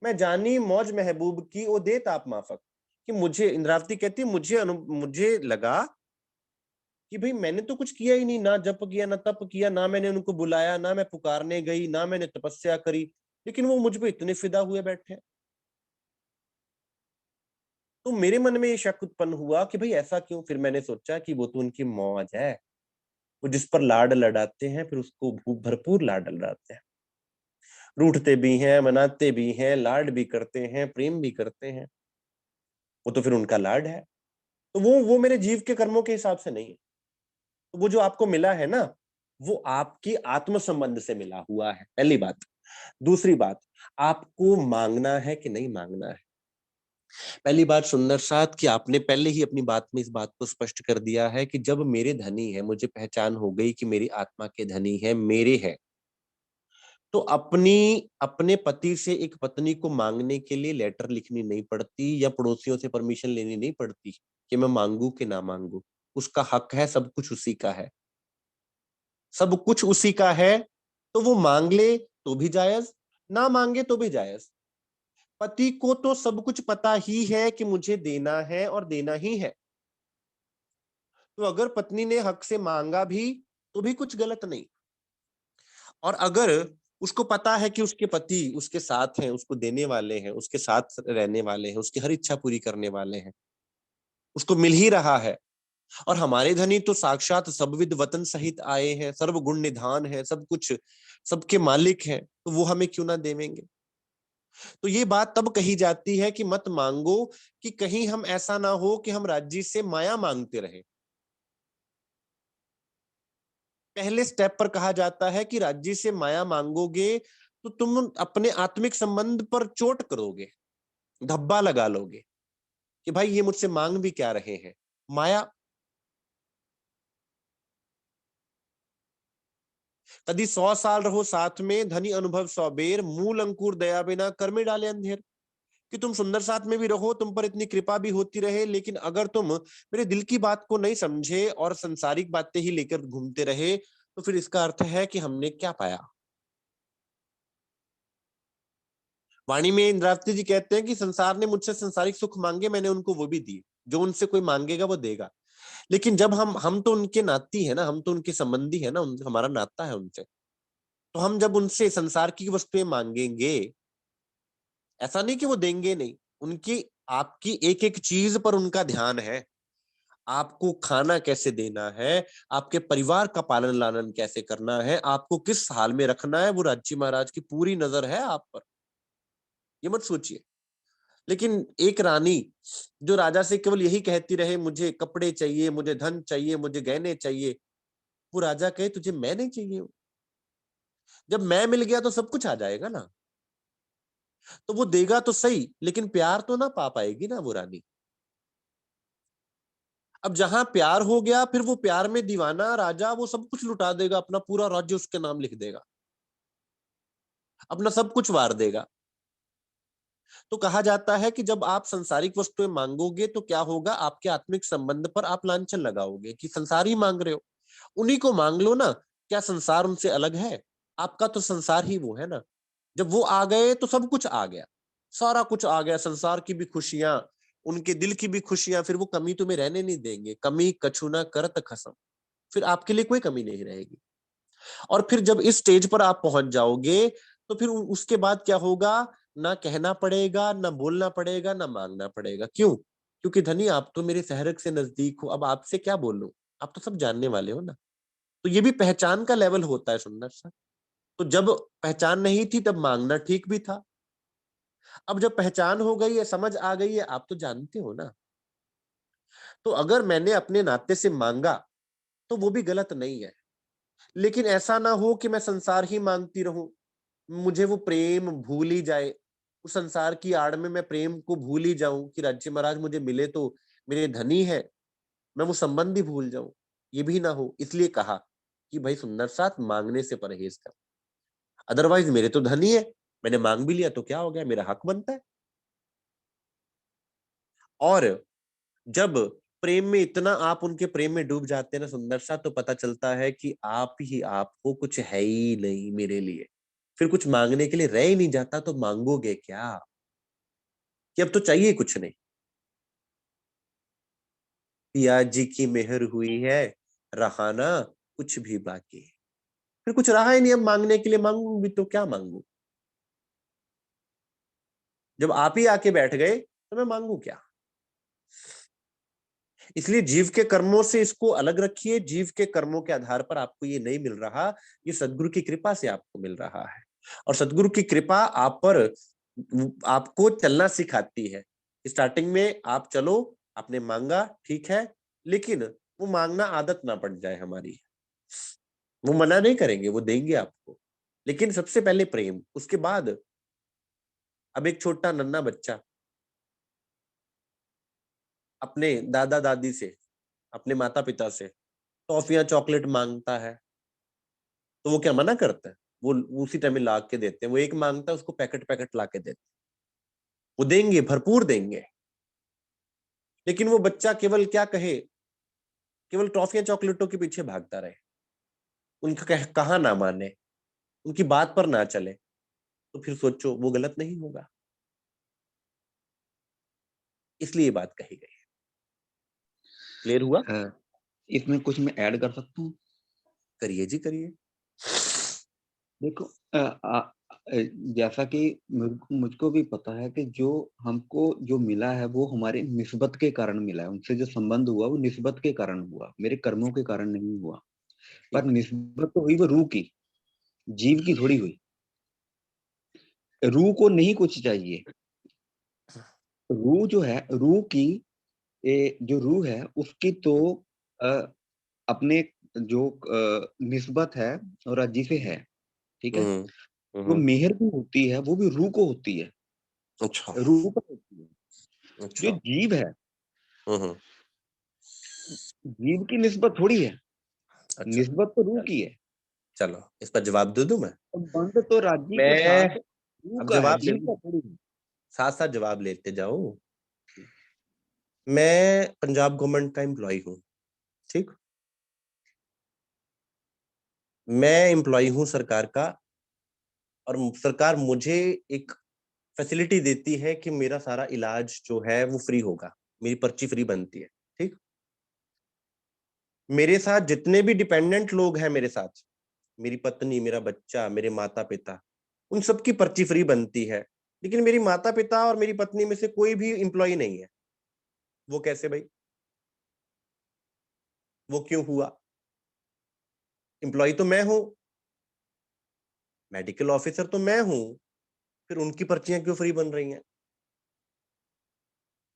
मैं जानी मौज महबूब की ओ दे ताप माफक। कि मुझे, इंद्रावती कहती, मुझे लगा कि भाई मैंने तो कुछ किया ही नहीं, ना जप किया, ना तप किया, ना मैंने उनको बुलाया, ना मैं पुकारने गई, ना मैंने तपस्या करी, लेकिन वो मुझ पे इतने फिदा हुए बैठे हैं। तो मेरे मन में ये शक उत्पन्न हुआ कि भाई ऐसा क्यों? फिर मैंने सोचा कि वो तो उनकी मौज है, वो जिस पर लाड लड़ाते हैं फिर उसको भरपूर लाड लड़ाते हैं, रूठते भी हैं, मनाते भी हैं, लाड भी करते हैं, प्रेम भी करते हैं, वो तो फिर उनका लाड है। तो वो मेरे जीव के कर्मों के हिसाब से नहीं है। तो वो जो आपको मिला है ना, वो आपकी आत्म संबंध से मिला हुआ है, पहली बात। दूसरी बात, आपको मांगना है कि नहीं मांगना है। पहली बात सुंदर साथ कि आपने पहले ही अपनी बात में इस बात को स्पष्ट कर दिया है कि जब मेरे धनी है, मुझे पहचान हो गई कि मेरी आत्मा के धनी है, मेरे है, तो अपने पति से एक पत्नी को मांगने के लिए लेटर लिखनी नहीं पड़ती, या पड़ोसियों से परमिशन लेनी नहीं पड़ती कि मैं मांगू कि ना मांगू। उसका हक है, सब कुछ उसी का है, सब कुछ उसी का है। तो वो मांग ले तो भी जायज, ना मांगे तो भी जायज। पति को तो सब कुछ पता ही है कि मुझे देना है और देना ही है, तो अगर पत्नी ने हक से मांगा भी तो भी कुछ गलत नहीं। और अगर उसको पता है कि उसके पति उसके साथ हैं, उसको देने वाले हैं, उसके साथ रहने वाले हैं, उसकी हर इच्छा पूरी करने वाले हैं, उसको मिल ही रहा है, और हमारे धनी तो साक्षात सबविद वतन सहित आए हैं, सर्व गुण निधान है, सब कुछ सबके मालिक हैं, तो वो हमें क्यों ना देवेंगे? तो ये बात तब कही जाती है कि मत मांगो, कि कहीं हम ऐसा ना हो कि हम राज्य से माया मांगते रहे। पहले स्टेप पर कहा जाता है कि राज्य से माया मांगोगे तो तुम अपने आत्मिक संबंध पर चोट करोगे, धब्बा लगा लोगे कि भाई ये मुझसे मांग भी क्या रहे हैं, माया। कदी 100 साल रहो साथ में, धनी अनुभव 100 बेर, मूल अंकुर दया बिना कर में डाले अंधेर। कि तुम सुंदर साथ में भी रहो, तुम पर इतनी कृपा भी होती रहे, लेकिन अगर तुम मेरे दिल की बात को नहीं समझे और संसारिक बातें ही लेकर घूमते रहे, तो फिर इसका अर्थ है कि हमने क्या पाया। वाणी में इंद्रावती जी कहते हैं कि संसार ने मुझसे संसारिक सुख मांगे, मैंने उनको वो भी दिए, जो उनसे कोई मांगेगा वो देगा। लेकिन जब हम तो उनके नाती है ना, हम तो उनके संबंधी है ना, हमारा नाता है उनसे, तो हम जब उनसे संसार की वस्तुएं मांगेंगे, ऐसा नहीं कि वो देंगे नहीं, उनकी आपकी एक एक चीज पर उनका ध्यान है। आपको खाना कैसे देना है, आपके परिवार का पालन लालन कैसे करना है, आपको किस हाल में रखना है, वो राज्य महाराज की पूरी नजर है आप पर, ये मत सोचिए। लेकिन एक रानी जो राजा से केवल यही कहती रहे, मुझे कपड़े चाहिए, मुझे धन चाहिए, मुझे गहने चाहिए, वो राजा कहे तुझे मैं नहीं चाहिए, जब मैं मिल गया तो सब कुछ आ जाएगा ना। तो वो देगा तो सही, लेकिन प्यार तो ना पा पाएगी ना वो रानी। अब जहां प्यार हो गया, फिर वो प्यार में दीवाना राजा वो सब कुछ लुटा देगा, अपना पूरा राज्य उसके नाम लिख देगा, अपना सब कुछ वार देगा। तो कहा जाता है कि जब आप संसारिक वस्तुएं मांगोगे तो क्या होगा, आपके आत्मिक संबंध पर आप लांछन लगाओगे कि संसार ही मांग रहे हो, उन्हीं को मांग लो ना। क्या संसार उनसे अलग है? आपका तो संसार ही वो है ना। जब वो आ गए तो सब कुछ आ गया, सारा कुछ आ गया, संसार की भी खुशियां, उनके दिल की भी खुशियां, फिर वो कमी तुम्हें रहने नहीं देंगे। कमी कछु ना करत खसम, फिर आपके लिए कोई कमी नहीं रहेगी। और फिर जब इस स्टेज पर आप पहुंच जाओगे तो फिर उसके बाद क्या होगा, ना कहना पड़ेगा, ना बोलना पड़ेगा, ना मांगना पड़ेगा। क्यों? क्योंकि धनी आप तो मेरे सहरक से नजदीक हो, अब आपसे क्या बोलूं, आप तो सब जानने वाले हो ना। तो ये भी पहचान का लेवल होता है सुंदर सा। तो जब पहचान नहीं थी तब मांगना ठीक भी था, अब जब पहचान हो गई है, समझ आ गई है, आप तो जानते हो ना। तो अगर मैंने अपने नाते से मांगा तो वो भी गलत नहीं है, लेकिन ऐसा ना हो कि मैं संसार ही मांगती रहूं, मुझे वो प्रेम भूल ही जाए, उस संसार की आड़ में मैं प्रेम को भूल ही जाऊं कि राज्य महाराज मुझे मिले तो मेरे धनी है, मैं वो संबंध ही भूल जाऊं, ये भी ना हो। इसलिए कहा कि भाई सुंदर साथ मांगने से परहेज कर, अदरवाइज मेरे तो धनी है, मैंने मांग भी लिया तो क्या हो गया, मेरा हक बनता है। और जब प्रेम में इतना आप उनके प्रेम में डूब जाते हैं ना सुंदर सा, तो पता चलता है कि आप ही आपको कुछ है ही नहीं मेरे लिए, फिर कुछ मांगने के लिए रह ही नहीं जाता, तो मांगोगे क्या कि अब तो चाहिए कुछ नहीं। पिया जी की मेहर हुई है, रहा ना कुछ भी बाकी, फिर कुछ रहा ही नहीं, अब मांगने के लिए मांगू भी तो क्या मांगू, जब आप ही आके बैठ गए तो मैं मांगू क्या। इसलिए जीव के कर्मों से इसको अलग रखिए, जीव के कर्मों के आधार पर आपको ये नहीं मिल रहा, ये सदगुरु की कृपा से आपको मिल रहा है। और सदगुरु की कृपा आप पर आपको चलना सिखाती है। स्टार्टिंग में आप चलो, आपने मांगा ठीक है, लेकिन वो मांगना आदत ना पड़ जाए हमारी। वो मना नहीं करेंगे, वो देंगे आपको, लेकिन सबसे पहले प्रेम, उसके बाद। अब एक छोटा नन्हा बच्चा अपने दादा दादी से, अपने माता पिता से टॉफियां चॉकलेट मांगता है, तो वो क्या मना करता है? वो उसी टाइम में ला के देते हैं। वो एक मांगता है, उसको पैकेट पैकेट ला के देते हैं, वो देंगे, भरपूर देंगे। लेकिन वो बच्चा केवल क्या कहे, केवल टॉफियां चॉकलेटों के पीछे भागता रहे, उनका कहा ना माने, उनकी बात पर ना चले, तो फिर सोचो वो गलत नहीं होगा। इसलिए ये बात कही गई है। क्लियर हुआ? इसमें कुछ मैं ऐड कर सकता हूँ? करिए जी करिए। देखो, जैसा कि मुझको भी पता है कि जो हमको जो मिला है वो हमारी निस्बत के कारण मिला है, उनसे जो संबंध हुआ वो निस्बत के कारण हुआ, मेरे कर्मों के कारण नहीं हुआ। पर निस्बत तो हुई वो रूह की, जीव की थोड़ी हुई। रूह को नहीं कुछ चाहिए। रूह जो है, रूह की जो रूह है उसकी तो अ, अपने जो निस्बत है और अज्जी से है, ठीक है। जो मेहर भी होती है वो भी रूह को होती है, अच्छा रूह को होती है। जो अच्छा। जीव है, जीव की निस्बत थोड़ी है, अच्छा, निस्बत तो रूह की है। चलो इस पर जवाब दे दूं मैं। और बंध तो राज्य के मैं साथ रूह अब का है, जवाब ले, जीव का थोड़ी है। साथ साथ जवाब लेते जाओ। मैं पंजाब गवर्नमेंट का एम्प्लॉय हूँ, ठीक। मैं एम्प्लॉय हूँ सरकार का, और सरकार मुझे एक फैसिलिटी देती है कि मेरा सारा इलाज जो है वो फ्री होगा, मेरी पर्ची फ्री बनती है, ठीक। मेरे साथ जितने भी डिपेंडेंट लोग हैं, मेरे साथ मेरी पत्नी, मेरा बच्चा, मेरे माता पिता, उन सबकी पर्ची फ्री बनती है, लेकिन मेरी माता पिता और मेरी पत्नी में से कोई भी एम्प्लॉय नहीं है। वो कैसे भाई? वो क्यों हुआ? एम्प्लॉय तो मैं हूं, मेडिकल ऑफिसर तो मैं हूं, फिर उनकी पर्चियां क्यों फ्री बन रही हैं?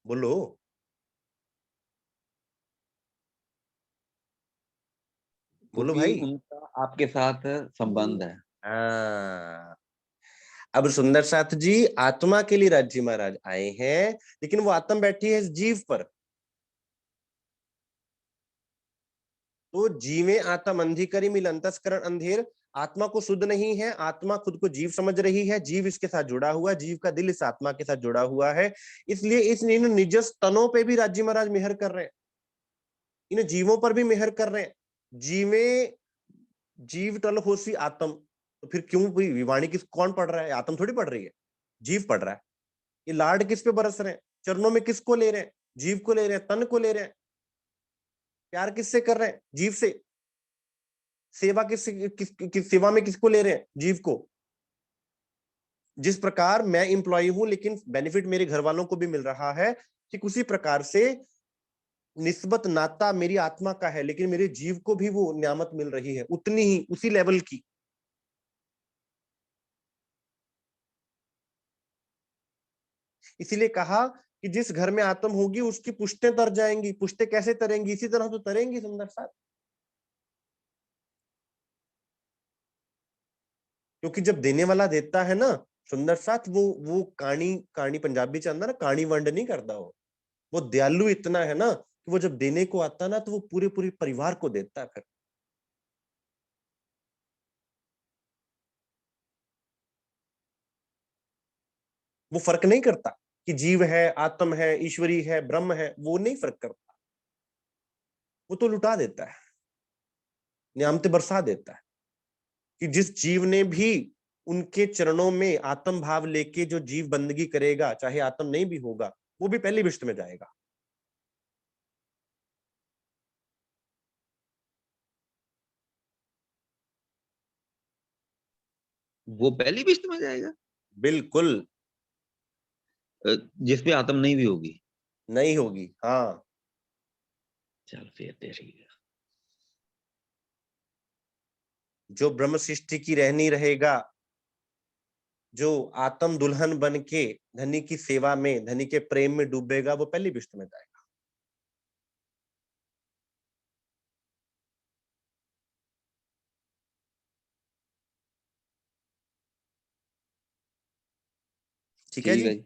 बोलो। बोलो क्योंकि भाई। उनका आपके साथ संबंध है। हाँ, अब सुंदर साथ जी आत्मा के लिए राज्य महाराज आए हैं, लेकिन वो आत्मा बैठी है इस जीव पर। तो जीवे आत्म अंधिकरी मिल अंतस्करण अंधेर। आत्मा को शुद्ध नहीं है, आत्मा खुद को जीव समझ रही है, जीव इसके साथ जुड़ा हुआ, जीव का दिल इस आत्मा के साथ जुड़ा हुआ है। इसलिए इन निजस तनों पे भी राज्य महाराज मेहर कर रहे हैं, इन जीवों पर भी मेहर कर रहे हैं। जीवे जीव टल होसी आत्म, तो फिर क्यों वाणी किस कौन पढ़ रहा है? आत्म थोड़ी पढ़ रही है, जीव पढ़ रहा है। ये लाड किस पे बरस रहे हैं? चरणों में किसको ले रहे हैं? जीव को ले रहे हैं, तन को ले रहे हैं। प्यार किससे कर रहे हैं? जीव से। सेवा किस सेवा में किसको ले रहे हैं? जीव को। जिस प्रकार मैं एम्प्लॉय हूं लेकिन बेनिफिट मेरे घर वालों को भी मिल रहा है, ठीक उसी प्रकार से निस्बत नाता मेरी आत्मा का है, लेकिन मेरे जीव को भी वो नियामत मिल रही है, उतनी ही, उसी लेवल की। इसीलिए कहा कि जिस घर में आत्म होगी उसकी पुश्तें तर जाएंगी। पुश्तें कैसे तरेंगी? इसी तरह तो तरेंगी सुंदर साथ। क्योंकि जब देने वाला देता है ना सुंदर साथ, वो कहानी कहानी पंजाबी च आंदा ना, कहानी वंड नहीं करता। वो दयालु इतना है ना कि वो जब देने को आता ना तो वो पूरे पूरे परिवार को देता है। फिर वो फर्क नहीं करता कि जीव है, आत्म है, ईश्वरी है, ब्रह्म है, वो नहीं फर्क करता। वो तो लुटा देता है, नियामतें बरसा देता है। कि जिस जीव ने भी उनके चरणों में आत्म भाव लेके जो जीव बंदगी करेगा, चाहे आत्म नहीं भी होगा, वो भी पहली विष्ट में जाएगा। वो पहली बिस्त में जाएगा बिल्कुल जिसपे आत्म नहीं भी होगी। नहीं होगी। हाँ, चल फिर ठीक है। जो ब्रह्म सृष्टि की रहनी रहेगा, जो आत्म दुल्हन बन के धनी की सेवा में, धनी के प्रेम में डूबेगा, वो पहली विष्ट में जाएगा। ठीक है ठीक जी। है जी,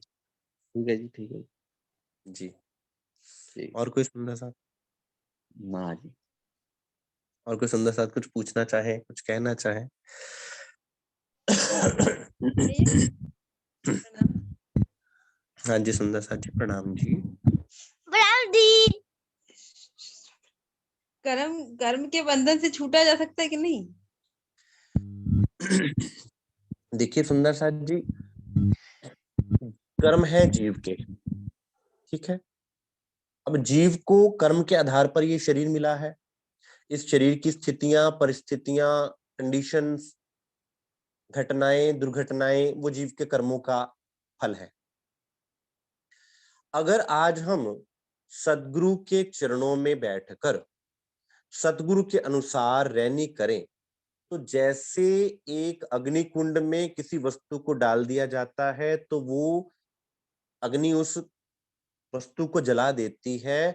ठीक है जी, ठीक है जी। ठीक। और कोई सुंदर साथ? ना जी। और कोई सुंदर साथ कुछ पूछना चाहे, कुछ कहना चाहे? हाँ जी सुंदर साथ जी, प्रणाम जी। प्रणाम दी। कर्म कर्म के बंधन से छूटा जा सकता है कि नहीं? देखिए सुंदर साथ जी, कर्म है जीव के, ठीक है। अब जीव को कर्म के आधार पर ये शरीर मिला है। इस शरीर की स्थितियां, परिस्थितियां, कंडीशंस, घटनाएं, दुर्घटनाएं, वो जीव के कर्मों का फल है। अगर आज हम सदगुरु के चरणों में बैठकर सतगुरु के अनुसार रहनी करें, तो जैसे एक अग्नि कुंड में किसी वस्तु को डाल दिया जाता है तो वो अग्नि उस वस्तु को जला देती है।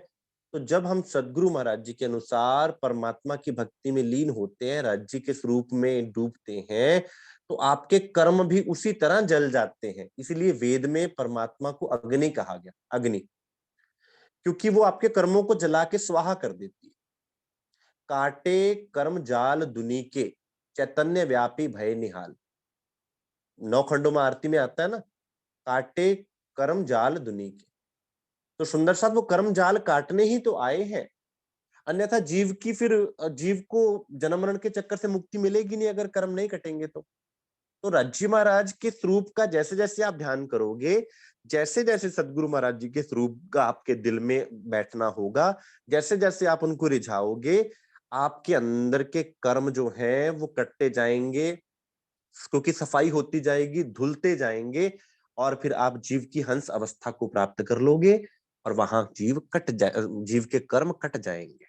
तो जब हम सदगुरु महाराज जी के अनुसार परमात्मा की भक्ति में लीन होते हैं, राज्य के स्वरूप में डूबते हैं, तो आपके कर्म भी उसी तरह जल जाते हैं। इसीलिए वेद में परमात्मा को अग्नि कहा गया, अग्नि, क्योंकि वो आपके कर्मों को जला के स्वाहा कर देती है। काटे कर्म जाल दुनी के, चैतन्य व्यापी भय निहाल। 9 खंडों में आरती में आता है ना, काटे कर्म जाल दुनी के। तो सुंदर साथ वो कर्म जाल काटने ही तो आए हैं, अन्यथा जीव को जन्म मरण के चक्कर से मुक्ति मिलेगी नहीं अगर कर्म नहीं कटेंगे तो राज्य महाराज के स्वरूप का जैसे जैसे आप ध्यान करोगे, जैसे जैसे सदगुरु महाराज जी के स्वरूप का आपके दिल में बैठना होगा, जैसे जैसे आप उनको रिझाओगे, आपके अंदर के कर्म जो हैं वो कटते जाएंगे, क्योंकि सफाई होती जाएगी, धुलते जाएंगे, और फिर आप जीव की हंस अवस्था को प्राप्त कर लोगे, और वहां जीव के कर्म कट जाएंगे।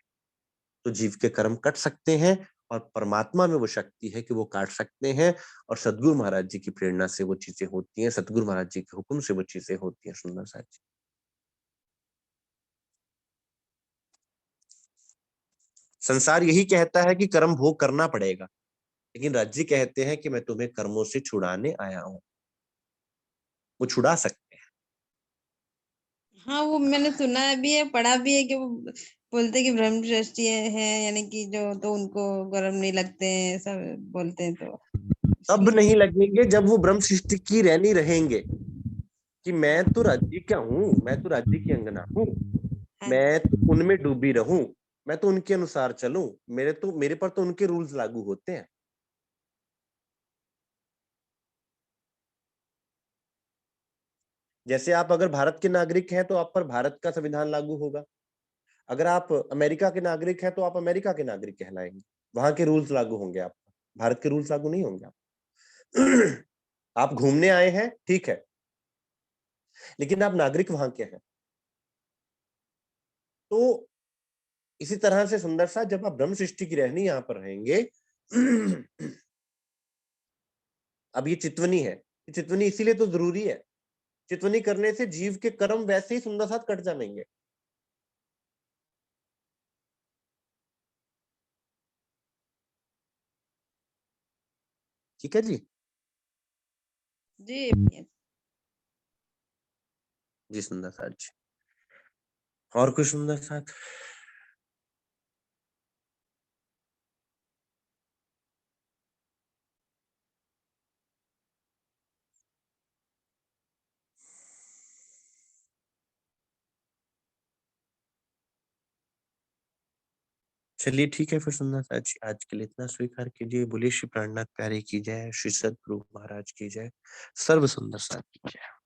तो जीव के कर्म कट सकते हैं, और परमात्मा में वो शक्ति है कि वो काट सकते हैं, और सदगुरु महाराज जी की प्रेरणा से वो चीजें होती हैं, सतगुरु महाराज जी के हुक्म से वो चीजें होती हैं। सुंदर साथ जी, संसार यही कहता है कि कर्म भोग करना पड़ेगा, लेकिन राज जी कहते हैं कि मैं तुम्हें कर्मों से छुड़ाने आया हूं। वो छुड़ा सकते हैं। हाँ, वो मैंने सुना भी है, पढ़ा भी है कि वो बोलते हैं कि ब्रह्म दृष्टि है, यानी कि जो तो उनको गर्म नहीं लगते हैं, सब बोलते हैं, तो तब इसलिए। नहीं लगेंगे जब वो ब्रह्म सृष्टि की रहनी रहेंगे, कि मैं तो राज्य क्या हूँ, मैं तो राज्य की अंगना हूँ, हाँ मैं जी। तो उनमें डूबी रहूं, मैं तो उनके अनुसार चलूं, मेरे पर तो उनके रूल्स लागू होते हैं। जैसे आप अगर भारत के नागरिक हैं तो आप पर भारत का संविधान लागू होगा, अगर आप अमेरिका के नागरिक हैं तो आप अमेरिका के नागरिक कहलाएंगे, वहां के रूल्स लागू होंगे आप पर, भारत के रूल्स लागू नहीं होंगे आप। आप घूमने आए हैं, ठीक है, लेकिन आप नागरिक वहां के हैं। तो इसी तरह से सुंदर सा, जब आप ब्रह्म सृष्टि की रहनी यहां पर रहेंगे, अब ये चितवनी है, चितवनी इसीलिए तो जरूरी है, चितवनी करने से जीव के कर्म वैसे ही सुंदर साथ कट जाएंगे। ठीक है जी। जी जी सुंदर साथ जी, और कुछ सुंदर साथ? चलिए ठीक है फिर सुंदर साथ जी, आज के लिए इतना स्वीकार कीजिए। बोलिए श्री प्राणनाथ प्यारे की जय, श्री सदगुरु महाराज की जय, सर्व सुंदर साथ की जय।